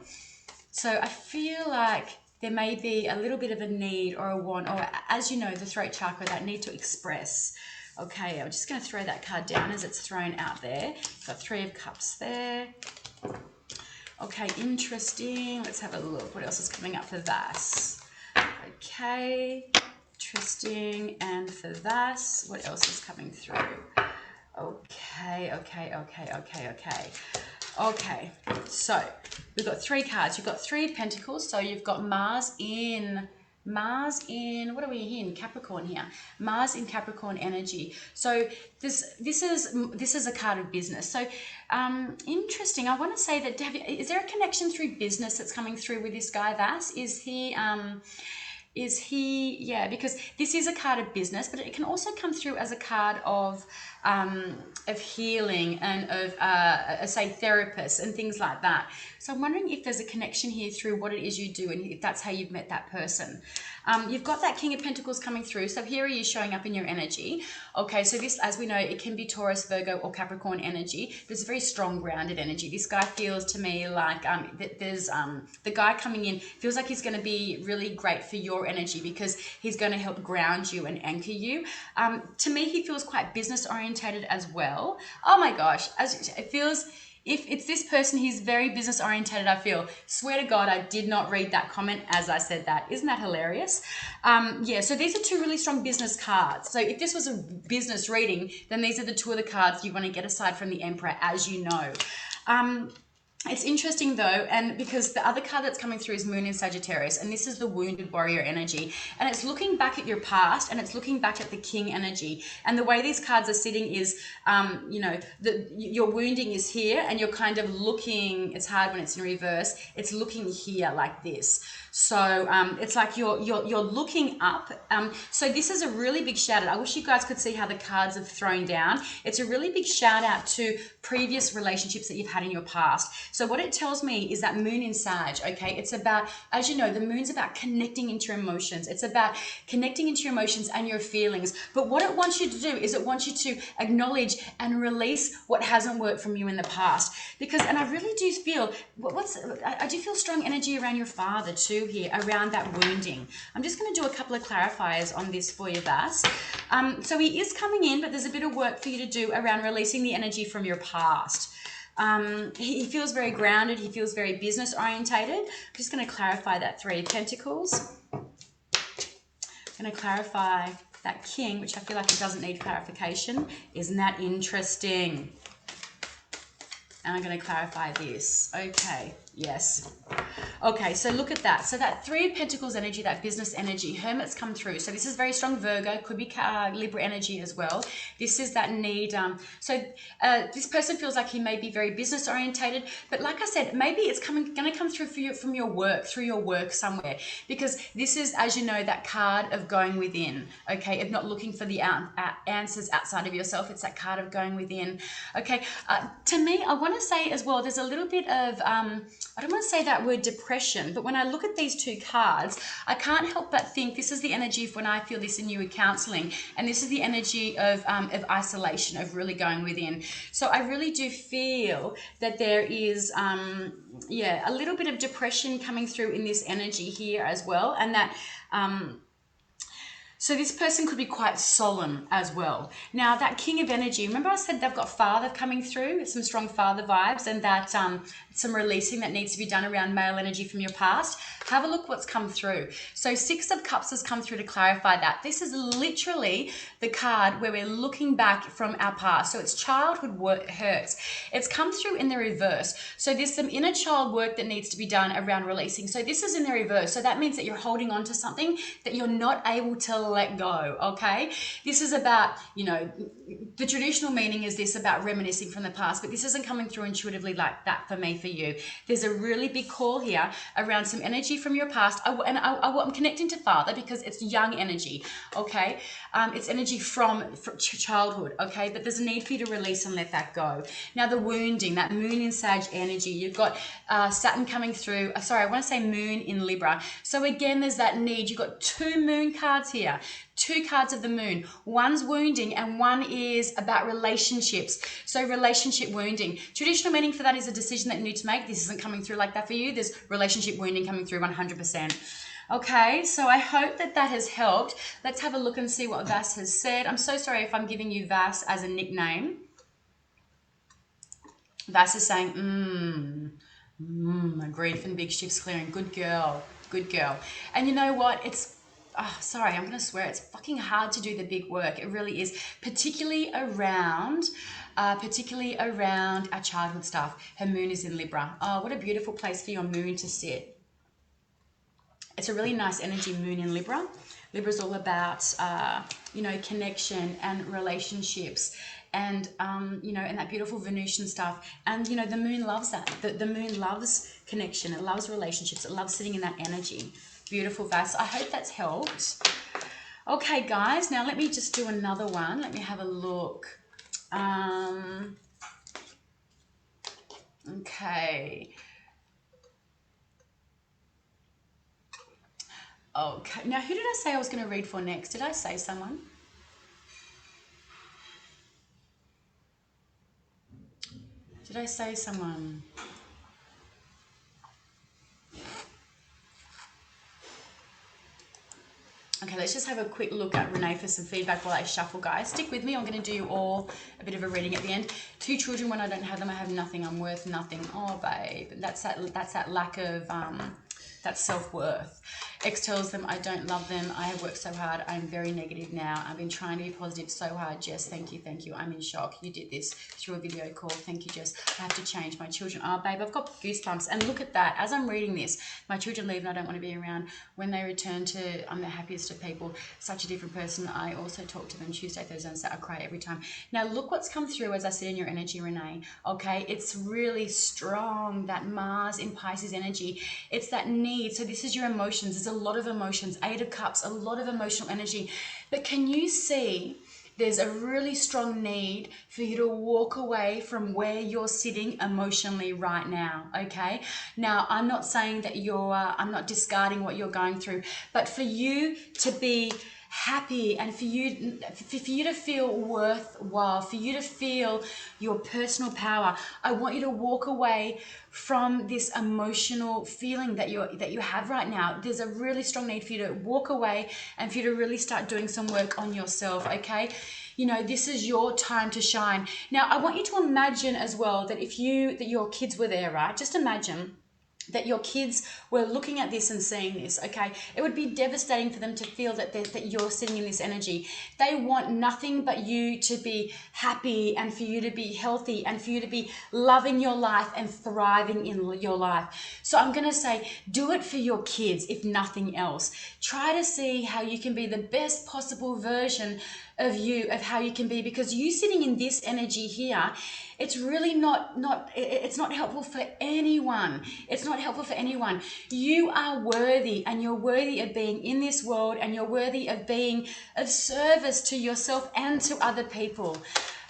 So I feel like there may be a little bit of a need or a want, or as you know, the throat chakra, that need to express. Okay, I'm just going to throw that card down as it's thrown out there. Got 3 of Cups there. Okay, interesting. Let's have a look. What else is coming up for Vass? Okay, interesting. And for Vass, what else is coming through? Okay. Okay, so we've got 3 cards. You've got 3 of Pentacles. So you've got Mars in, what are we in? Capricorn here. Mars in Capricorn energy. So this is a card of business. So interesting. I want to say that, is there a connection through business that's coming through with this guy, Vass? Is he, yeah, because this is a card of business, but it can also come through as a card of healing and of, say, therapists and things like that. So I'm wondering if there's a connection here through what it is you do and if that's how you've met that person. You've got that King of Pentacles coming through. So here he is showing up in your energy. Okay, so this, as we know, it can be Taurus, Virgo, or Capricorn energy. There's a very strong, grounded energy. This guy feels to me like there's the guy coming in feels like he's going to be really great for your energy because he's going to help ground you and anchor you. To me, he feels quite business orientated as well. Oh my gosh, as it feels. If it's this person, he's very business orientated, I feel. Swear to God, I did not read that comment as I said that. Isn't that hilarious? Yeah, so these are 2 really strong business cards. So if this was a business reading, then these are the 2 of the cards you want to get aside from the Emperor, as you know. It's interesting though, and because the other card that's coming through is Moon in Sagittarius, and this is the wounded warrior energy, and it's looking back at your past, and it's looking back at the King energy. And the way these cards are sitting is, you know, your wounding is here, and you're kind of looking. It's hard when it's in reverse. It's looking here like this. So it's like you're looking up. So this is a really big shout out. I wish you guys could see how the cards have thrown down. It's a really big shout out to previous relationships that you've had in your past. So what it tells me is that Moon in Sag, okay, it's about, as you know, the Moon's about connecting into your emotions. It's about connecting into your emotions and your feelings. But what it wants you to do is it wants you to acknowledge and release what hasn't worked from you in the past. Because, and I really do feel, I do feel strong energy around your father too here, around that wounding. I'm just going to do a couple of clarifiers on this for you, Vass. So he is coming in, but there's a bit of work for you to do around releasing the energy from your past. He feels very grounded. He feels very business orientated. I'm just going to clarify that 3 of Pentacles. I'm going to clarify that King, which I feel like it doesn't need clarification. Isn't that interesting? And I'm going to clarify this. Okay. Yes. Okay, so look at that. So that 3 of Pentacles energy, that business energy, Hermit's come through. So this is very strong Virgo, could be Libra energy as well. This is that need. This person feels like he may be very business orientated, but like I said, maybe it's going to come through for you from your work, through your work somewhere, because this is, as you know, that card of going within, okay, of not looking for the answers outside of yourself. It's that card of going within. Okay, to me, I want to say as well, there's a little bit of, I don't want to say that word depression, but when I look at these 2 cards, I can't help but think this is the energy of when I feel this in you with counseling, and this is the energy of isolation, of really going within. So I really do feel that there is, yeah, a little bit of depression coming through in this energy here as well, and that So this person could be quite solemn as well. Now that King of Energy, remember I said they've got Father coming through, some strong Father vibes, and that some releasing that needs to be done around male energy from your past. Have a look what's come through. So Six of Cups has come through to clarify that. This is literally the card where we're looking back from our past. So it's childhood hurts. It's come through in the reverse. So there's some inner child work that needs to be done around releasing. So this is in the reverse. So that means that you're holding on to something that you're not able to let go, okay? This is about, you know, the traditional meaning is this about reminiscing from the past, but this isn't coming through intuitively like that for me, for you. There's a really big call here around some energy from your past. I'm connecting to Father because it's young energy, okay? It's energy from childhood, okay? But there's a need for you to release and let that go. Now the wounding, that Moon in Sag energy, you've got Saturn coming through. Sorry, I want to say Moon in Libra. So again, there's that need. You've got two Moon cards here. Two cards of the Moon. One's wounding and one is about relationships. So relationship wounding. Traditional meaning for that is a decision that you need to make. This isn't coming through like that for you. There's relationship wounding coming through 100%. Okay, so I hope that that has helped. Let's have a look and see what Vas has said. I'm so sorry if I'm giving you Vas as a nickname. Vas is saying, grief and big shifts clearing. Good girl, good girl. And you know what? It's, sorry, I'm going to swear, it's fucking hard to do the big work. It really is, particularly around our childhood stuff. Her Moon is in Libra. Oh, what a beautiful place for your Moon to sit. It's a really nice energy, Moon in Libra. Libra's all about, you know, connection and relationships and, you know, and that beautiful Venusian stuff. And, you know, the Moon loves that. The Moon loves connection. It loves relationships. It loves sitting in that energy. Beautiful, Vas. I hope that's helped. Okay, guys, now let me just do another one. Let me have a look. Okay. Okay, now who did I say I was going to read for next? Did I say someone? Did I say someone? Okay, let's just have a quick look at Renee for some feedback while I shuffle, guys. Stick with me. I'm going to do you all a bit of a reading at the end. 2 children, when I don't have them, I have nothing. I'm worth nothing. Oh, babe. That's that lack of that self-worth. X tells them, I don't love them. I have worked so hard. I'm very negative now. I've been trying to be positive so hard. Jess, thank you, thank you. I'm in shock. You did this through a video call. Thank you, Jess. I have to change my children. Oh, babe, I've got goosebumps. And look at that. As I'm reading this, my children leave and I don't want to be around. When they return to, I'm the happiest of people. Such a different person. I also talk to them Tuesday, Thursday, and Saturday. I cry every time. Now, look what's come through as I sit in your energy, Renee. Okay, it's really strong, that Mars in Pisces energy. It's that need. So this is your emotions. There's a lot of emotions. 8 of Cups, a lot of emotional energy. But can you see there's a really strong need for you to walk away from where you're sitting emotionally right now, okay? Now, I'm not saying that I'm not discarding what you're going through, but for you to be happy and for you to feel worthwhile, for you to feel your personal power, I want you to walk away from this emotional feeling that you have right now. There's a really strong need for you to walk away and for you to really start doing some work on yourself, okay? You know, this is your time to shine. Now, I want you to imagine as well that that your kids were there, right? Just imagine that your kids were looking at this and seeing this, okay? It would be devastating for them to feel that you're sitting in this energy. They want nothing but you to be happy and for you to be healthy and for you to be loving your life and thriving in your life. So I'm going to say, do it for your kids, if nothing else. Try to see how you can be the best possible version of you, of how you can be, because you sitting in this energy here, it's really it's not helpful for anyone. It's not helpful for anyone. You are worthy, and you're worthy of being in this world, and you're worthy of being of service to yourself and to other people.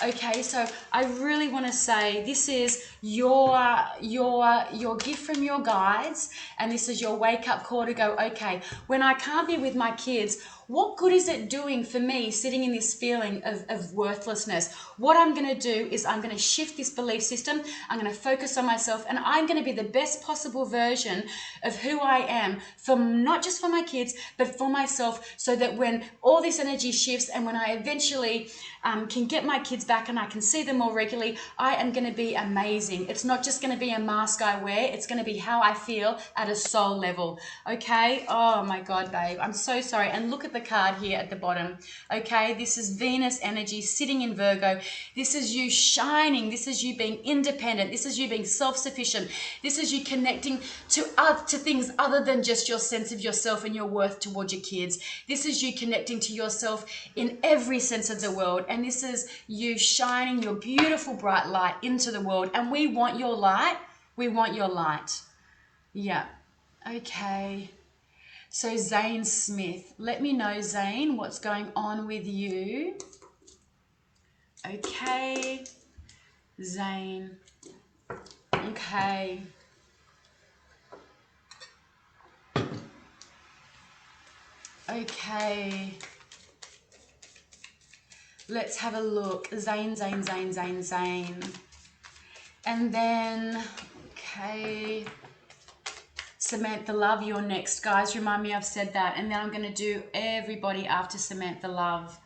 Okay, so I really want to say this is your gift from your guides, and this is your wake up call to go, okay, when I can't be with my kids, what good is it doing for me sitting in this feeling of worthlessness? What I'm going to do is I'm going to shift this belief system. I'm going to focus on myself, and I'm going to be the best possible version of who I am, for not just for my kids, but for myself, so that when all this energy shifts and when I eventually can get my kids back and I can see them more regularly, I am going to be amazing. It's not just going to be a mask I wear. It's going to be how I feel at a soul level. Okay? Oh my God, babe. I'm so sorry. And look at the card here at the bottom. Okay? This is Venus energy sitting in Virgo. This is you shining. This is you being independent. This is you being self-sufficient. This is you connecting to things other than just your sense of yourself and your worth towards your kids. This is you connecting to yourself in every sense of the world. And this is you shining your beautiful bright light into the world. And we want your light. We want your light. Yeah. Okay. So Zane Smith, let me know, Zane, what's going on with you. Okay. Zane. Okay. Okay. Let's have a look. Zane, Zane, Zane, Zane, Zane. And then, okay. Samantha Love, you're next. Guys, remind me I've said that. And then I'm going to do everybody after Samantha Love.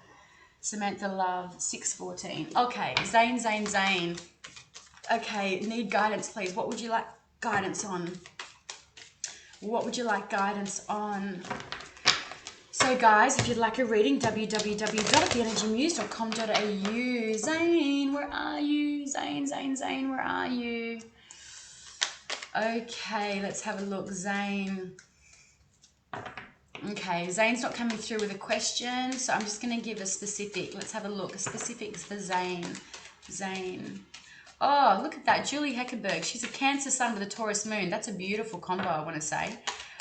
Samantha Love, 614. Okay, Zane, Zane, Zane. Okay, need guidance, please. What would you like guidance on? What would you like guidance on? So guys, if you'd like a reading, www.theenergymuse.com.au. Zane, where are you? Zane, Zane, Zane, where are you? Okay, let's have a look. Zane. Okay, Zane's not coming through with a question, so I'm just going to give a specific. Let's have a look. A specifics for Zane. Zane. Oh, look at that. Julie Heckenberg. She's a Cancer sun with a Taurus moon. That's a beautiful combo, I want to say.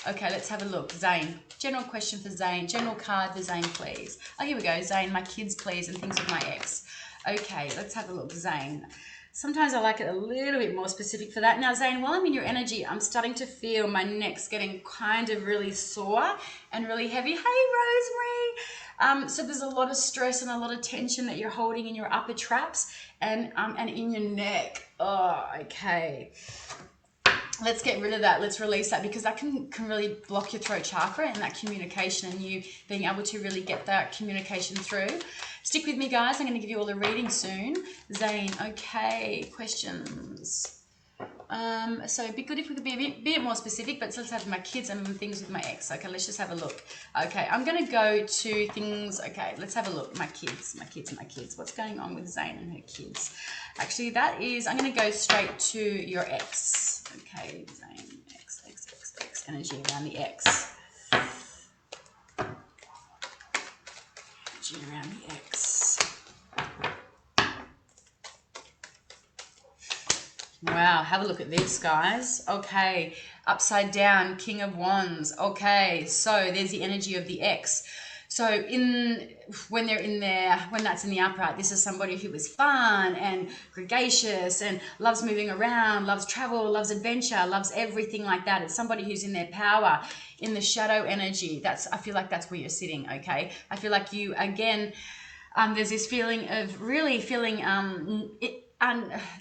Okay, let's have a look. Zane. General question for Zane. General card for Zane, please. Oh, here we go. Zane, my kids, please, and things with my ex. Okay, let's have a look. Zane. Sometimes I like it a little bit more specific for that. Now, Zane, while I'm in your energy, I'm starting to feel my neck's getting kind of really sore and really heavy. Hey, Rosemary. So there's a lot of stress and a lot of tension that you're holding in your upper traps and in your neck. Oh, okay. Let's get rid of that. Let's release that, because that can really block your throat chakra and that communication, and you being able to really get that communication through. Stick with me, guys. I'm going to give you all a reading soon. Zane, okay, questions. So it'd be good if we could be a bit more specific, but let's have my kids and things with my ex. Okay, let's just have a look. Okay, I'm going to go to things. Okay, let's have a look. My kids. What's going on with Zane and her kids? Actually, that is, I'm going to go straight to your ex. Okay, Zane, X, energy around the X. Energy around the X. Wow, have a look at this, guys. Okay, upside down, King of Wands. Okay, so there's the energy of the X. So when that's in the upright, this is somebody who is fun and gregarious and loves moving around, loves travel, loves adventure, loves everything like that. It's somebody who's in their power. In the shadow energy, I feel like that's where you're sitting, okay? I feel like you, again, there's this feeling of really feeling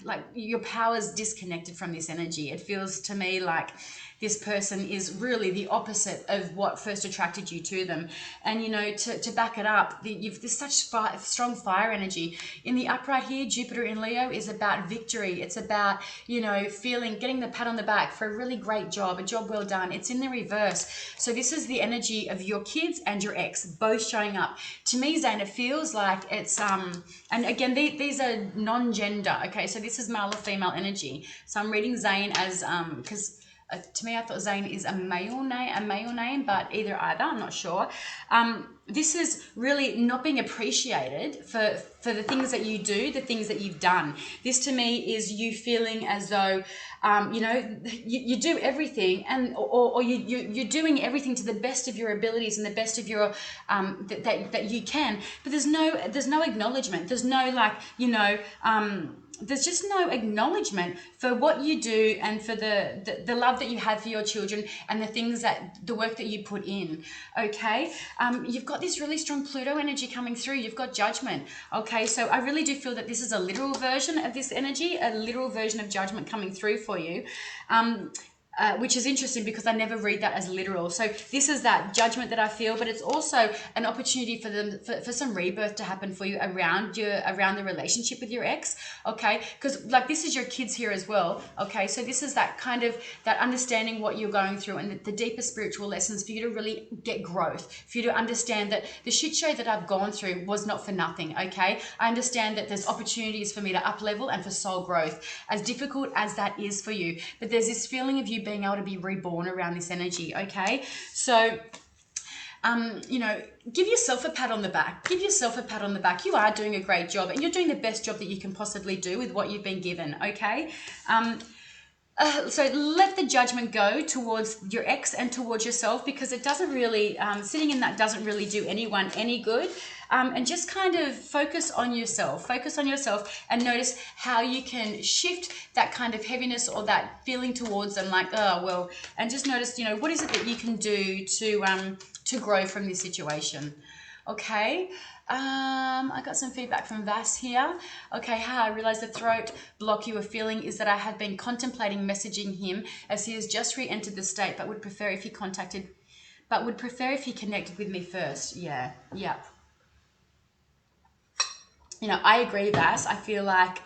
like your power's disconnected from this energy. It feels to me like this person is really the opposite of what first attracted you to them. And, you know, to back it up, there's such strong fire energy. In the upright here, Jupiter in Leo is about victory. It's about, you know, getting the pat on the back for a really great job, a job well done. It's in the reverse. So this is the energy of your kids and your ex, both showing up. To me, Zane, it feels like it's, and again, these are non-gender, okay? So this is male or female energy. So I'm reading Zane as, because to me, I thought Zane is a male name, but either, I'm not sure. This is really not being appreciated for the things that you do, the things that you've done. This to me is you feeling as though, you know, you do everything or you're doing everything to the best of your abilities and the best of your, that you can, but there's no acknowledgement. There's no, like, you know, there's just no acknowledgement for what you do and for the love that you have for your children and the work that you put in. Okay, you've got this really strong Pluto energy coming through. You've got judgment. Okay, so I really do feel that this is a literal version of this energy, a literal version of judgment coming through for you. Which is interesting because I never read that as literal. So this is that judgment that I feel, but it's also an opportunity for some rebirth to happen for you around the relationship with your ex. Okay, because like this is your kids here as well. Okay, so this is that kind of that understanding what you're going through and the deeper spiritual lessons for you to really get growth, for you to understand that the shit show that I've gone through was not for nothing. Okay, I understand that there's opportunities for me to up level and for soul growth, as difficult as that is for you. But there's this feeling of you being able to be reborn around this energy. Okay, so you know, give yourself a pat on the back. Give yourself a pat on the back. You are doing a great job and you're doing the best job that you can possibly do with what you've been given. Okay, so let the judgment go towards your ex and towards yourself, because it doesn't really, sitting in that doesn't really do anyone any good. And just kind of focus on yourself and notice how you can shift that kind of heaviness or that feeling towards them, like, oh, well, and just notice, you know, what is it that you can do to grow from this situation. Okay. I got some feedback from Vass here. Okay, I realize the throat block you were feeling is that I have been contemplating messaging him as he has just re-entered the state, but would prefer if he connected with me first. Yeah, yep. You know, I agree, Vass. I feel like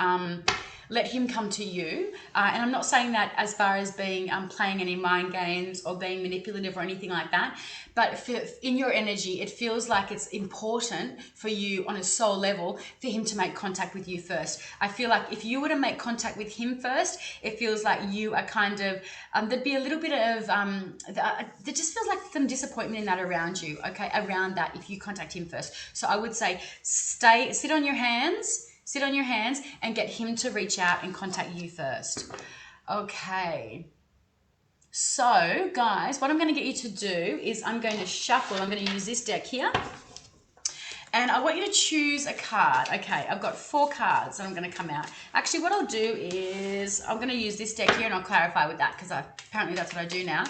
let him come to you. And I'm not saying that as far as being playing any mind games or being manipulative or anything like that. But in your energy, it feels like it's important for you on a soul level for him to make contact with you first. I feel like if you were to make contact with him first, it feels like you are kind of, there'd be a little bit of, there just feels like some disappointment in that around you, okay, around that if you contact him first. So I would say sit on your hands and get him to reach out and contact you first. Okay. So, guys, what I'm going to get you to do is I'm going to shuffle. I'm going to use this deck here. And I want you to choose a card. Okay, I've got 4 cards that I'm going to come out. Actually, what I'll do is I'm going to use this deck here and I'll clarify with that because apparently that's what I do now.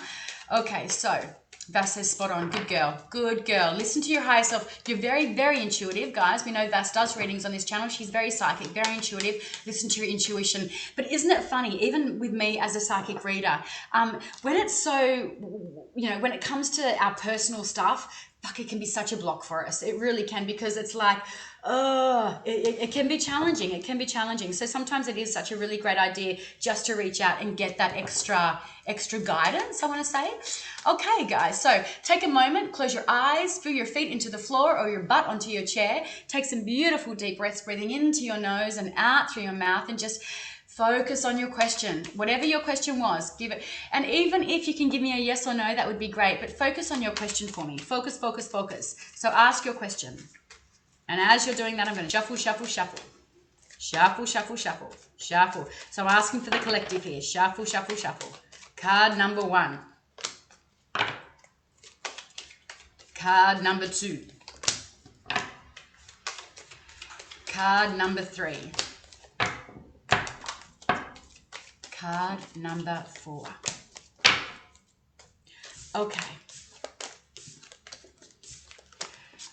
Okay, so Vass says spot on. Good girl. Good girl. Listen to your higher self. You're very, very intuitive, guys. We know Vass does readings on this channel. She's very psychic, very intuitive. Listen to your intuition. But isn't it funny, even with me as a psychic reader, when it's so, you know, when it comes to our personal stuff, fuck, it can be such a block for us. It really can, because it's like, it can be challenging. It can be challenging. So sometimes it is such a really great idea just to reach out and get that extra guidance, I want to say. Okay, guys, so take a moment, close your eyes, feel your feet into the floor or your butt onto your chair. Take some beautiful deep breaths, breathing into your nose and out through your mouth, and just focus on your question. Whatever your question was, give it. And even if you can give me a yes or no, that would be great. But focus on your question for me. Focus, focus, focus. So ask your question. And as you're doing that, I'm going to shuffle, shuffle, shuffle. Shuffle, shuffle, shuffle, shuffle. So I'm asking for the collective here. Shuffle, shuffle, shuffle. Card number 1. Card number 2. Card number 3. Card number 4. Okay.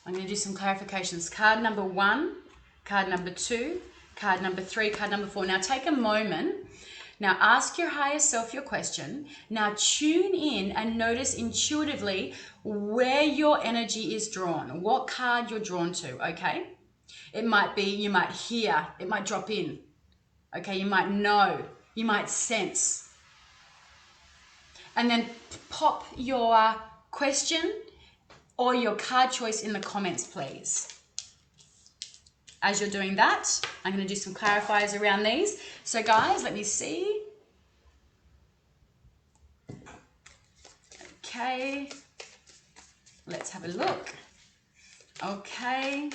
I'm going to do some clarifications. Card number 1, card number 2, card number 3, card number 4. Now take a moment. Now ask your higher self your question. Now tune in and notice intuitively where your energy is drawn, what card you're drawn to, okay? It might be, you might hear, it might drop in, okay? You might know, you might sense. And then pop your question or your card choice in the comments, please. As you're doing that, I'm going to do some clarifiers around these. So guys, let me see. Okay. Let's have a look. Okay.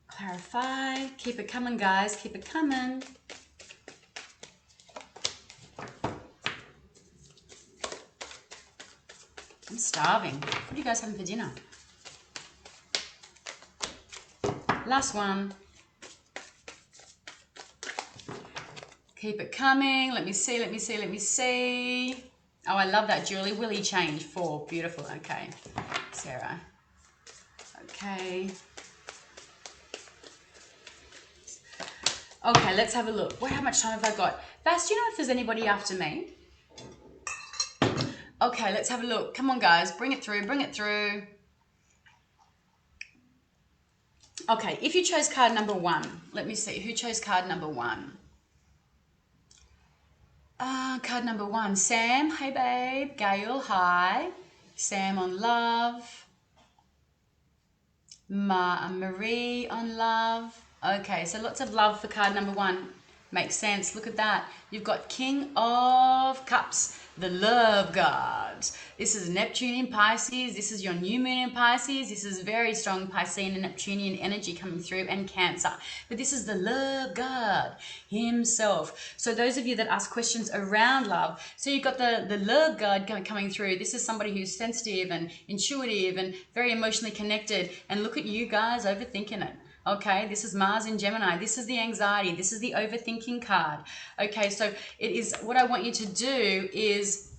Clarify. Keep it coming, guys. Keep it coming. I'm starving. What are you guys having for dinner? Last one. Keep it coming. Let me see, let me see, let me see. Oh, I love that, Julie. Will he change? 4. Beautiful. Okay. Sarah. Okay. Okay, let's have a look. How much time have I got? Vass, do you know if there's anybody after me? Okay, let's have a look. Come on, guys. Bring it through. Bring it through. Okay, if you chose card number 1, let me see. Who chose card number 1? Card number 1. Sam. Hey, babe. Gail. Hi. Sam on love. Marie on love. Okay, so lots of love for card number 1. Makes sense. Look at that. You've got King of Cups, the love god. This is Neptune in Pisces. This is your new moon in Pisces. This is very strong Piscean and Neptunian energy coming through, and Cancer. But this is the love god himself. So those of you that ask questions around love, so you've got the love god coming through. This is somebody who's sensitive and intuitive and very emotionally connected. And look at you guys overthinking it. Okay, this is Mars in Gemini. This is the anxiety. This is the overthinking card. Okay, so it is what I want you to do is,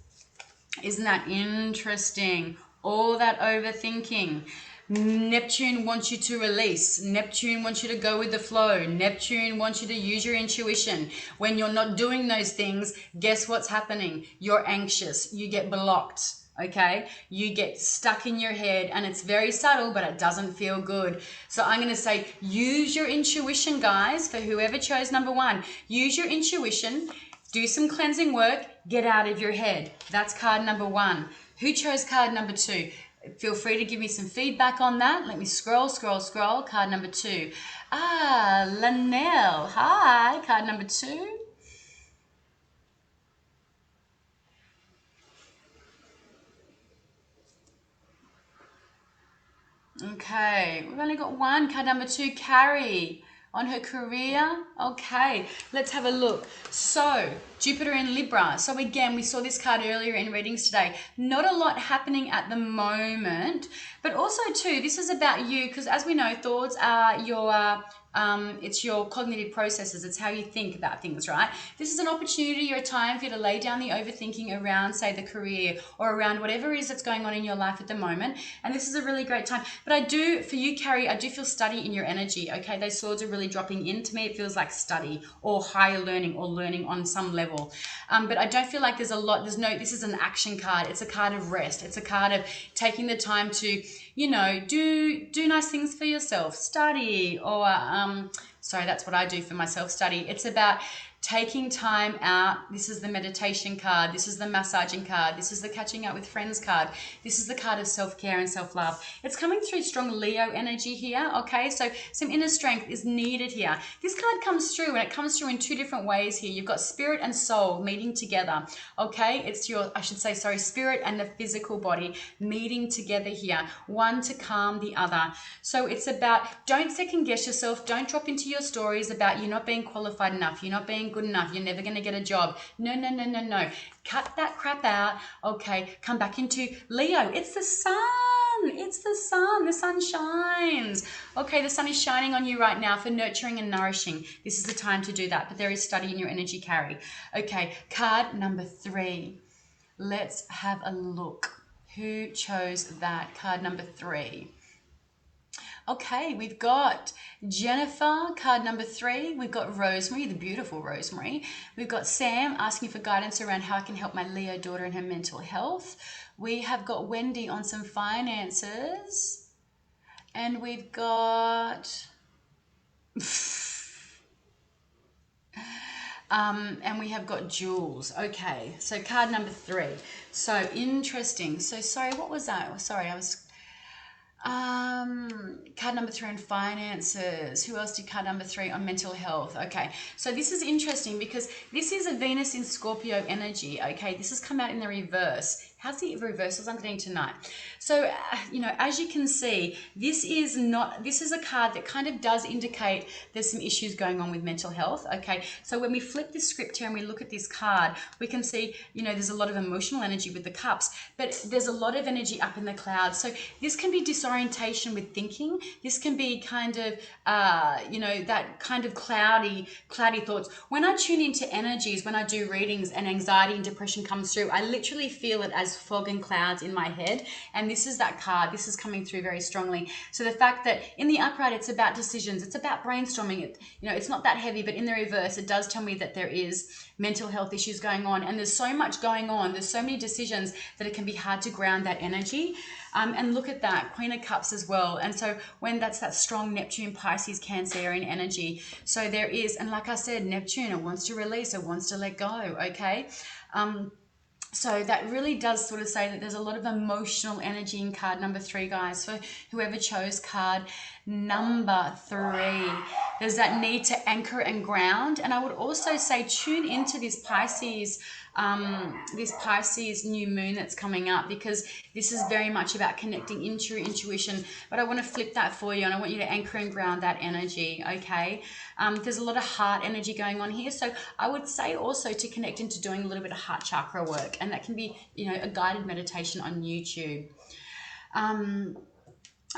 isn't that interesting? All that overthinking. Neptune wants you to release. Neptune wants you to go with the flow. Neptune wants you to use your intuition. When you're not doing those things, guess what's happening? You're anxious. You get blocked. Okay, you get stuck in your head, and it's very subtle, but it doesn't feel good. So I'm going to say, use your intuition, guys. For whoever chose number 1, use your intuition, do some cleansing work, get out of your head. That's card number 1. Who chose card number 2? Feel free to give me some feedback on that. Let me scroll. Card number 2. Lanelle. Hi, card number 2. Okay, we've only got 1. Card number 2, Carrie, on her career. Okay, let's have a look. So, Jupiter in Libra. So again, we saw this card earlier in readings today. Not a lot happening at the moment, but also too, this is about you, because as we know, thoughts are your it's your cognitive processes. It's how you think about things, right? This is an opportunity or a time for you to lay down the overthinking around, say, the career or around whatever it is that's going on in your life at the moment. And this is a really great time. But I do, for you, Carrie, I do feel study in your energy, okay? Those swords are really dropping in. To me, it feels like study or higher learning or learning on some level. But I don't feel like there's a lot, this is an action card. It's a card of rest. It's a card of taking the time to, you know, do nice things for yourself, study, or sorry, that's what I do for myself, study. It's about taking time out. This is the meditation card. This is the massaging card. This is the catching up with friends card. This is the card of self-care and self-love. It's coming through strong Leo energy here, okay? So some inner strength is needed here. This card comes through, and it comes through in 2 different ways here. You've got spirit and soul meeting together, okay? It's your, I should say, sorry, spirit and the physical body meeting together here, one to calm the other. So it's about, don't second guess yourself. Don't drop into your stories about you're not being qualified enough. You're not being good enough. You're never going to get a job. No. Cut that crap out. Okay, come back into Leo. It's the sun. It's the sun. The sun shines. Okay, the sun is shining on you right now for nurturing and nourishing. This is the time to do that. But there is study in your energy, Carrie. Okay, card number 3. Let's have a look. Who chose that? Card number 3. Okay, we've got Jennifer, card number 3. We've got Rosemary, the beautiful Rosemary. We've got Sam asking for guidance around how I can help my Leo daughter in her mental health. We have got Wendy on some finances. And we've got... and we have got Jules. Okay, so card number 3. So interesting. So sorry, what was that? Oh, sorry, I was... card number 3 on finances. Who else did card number 3 on mental health? Okay, so this is interesting because this is a Venus in Scorpio energy. Okay, this has come out in the reverse. How's the reversals I'm getting tonight? So, you know, as you can see, this is a card that kind of does indicate there's some issues going on with mental health, okay? So when we flip this script here and we look at this card, we can see, you know, there's a lot of emotional energy with the cups, but there's a lot of energy up in the clouds. So this can be disorientation with thinking. This can be kind of, you know, that kind of cloudy thoughts. When I tune into energies, when I do readings and anxiety and depression comes through, I literally feel it as fog and clouds in my head. And this is that card. This is coming through very strongly. So the fact that in the upright, it's about decisions. It's about brainstorming. You know, it's not that heavy, but in the reverse, it does tell me that there is mental health issues going on. And there's so much going on. There's so many decisions that it can be hard to ground that energy. And look at that, Queen of Cups as well. And so when that's that strong Neptune, Pisces, Cancerian energy. So there is, and like I said, Neptune, it wants to release, it wants to let go, okay? So that really does sort of say that there's a lot of emotional energy in card number 3, guys. For whoever chose card number 3, there's that need to anchor and ground. And I would also say tune into this Pisces new moon that's coming up, because this is very much about connecting into your intuition. But I want to flip that for you, and I want you to anchor and ground that energy, okay? There's a lot of heart energy going on here, so I would say also to connect into doing a little bit of heart chakra work, and that can be, you know, a guided meditation on YouTube.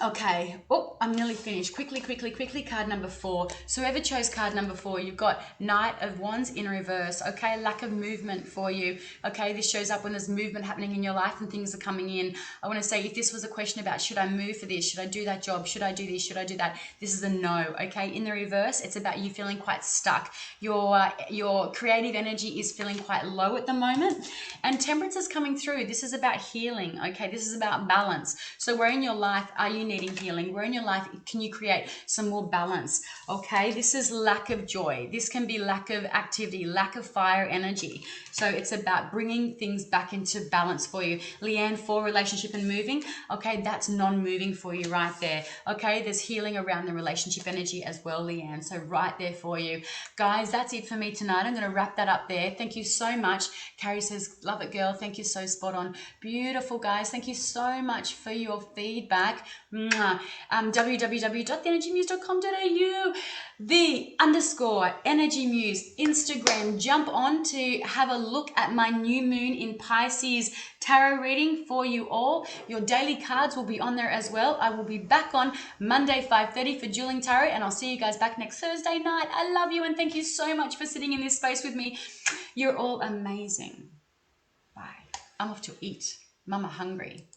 Okay, oh, I'm nearly finished. Quickly, card number 4. So whoever chose card number 4, you've got Knight of Wands in reverse, okay? Lack of movement for you, okay? This shows up when there's movement happening in your life and things are coming in. I want to say, if this was a question about should I move for this, should I do that job, should I do this, should I do that, this is a no, okay? In the reverse, it's about you feeling quite stuck. Your creative energy is feeling quite low at the moment, and Temperance is coming through. This is about healing, okay? This is about balance. So where in your life are you needing healing? Where in your life can you create some more balance? Okay, this is lack of joy. This can be lack of activity, lack of fire energy. So it's about bringing things back into balance for you. Leanne, for relationship and moving. Okay, that's non-moving for you right there. Okay, there's healing around the relationship energy as well, Leanne. So right there for you. Guys, that's it for me tonight. I'm going to wrap that up there. Thank you so much. Carrie says, love it, girl. Thank you, so spot on. Beautiful, guys. Thank you so much for your feedback. www.theenergymuse.com.au, _energymuse Instagram. Jump on to have a look at my new moon in Pisces tarot reading for you all. Your daily cards will be on there as well. I will be back on Monday 5:30 for Dueling Tarot, and I'll see you guys back next Thursday night. I love you, and thank you so much for sitting in this space with me. You're all amazing. Bye. I'm off to eat. Mama hungry.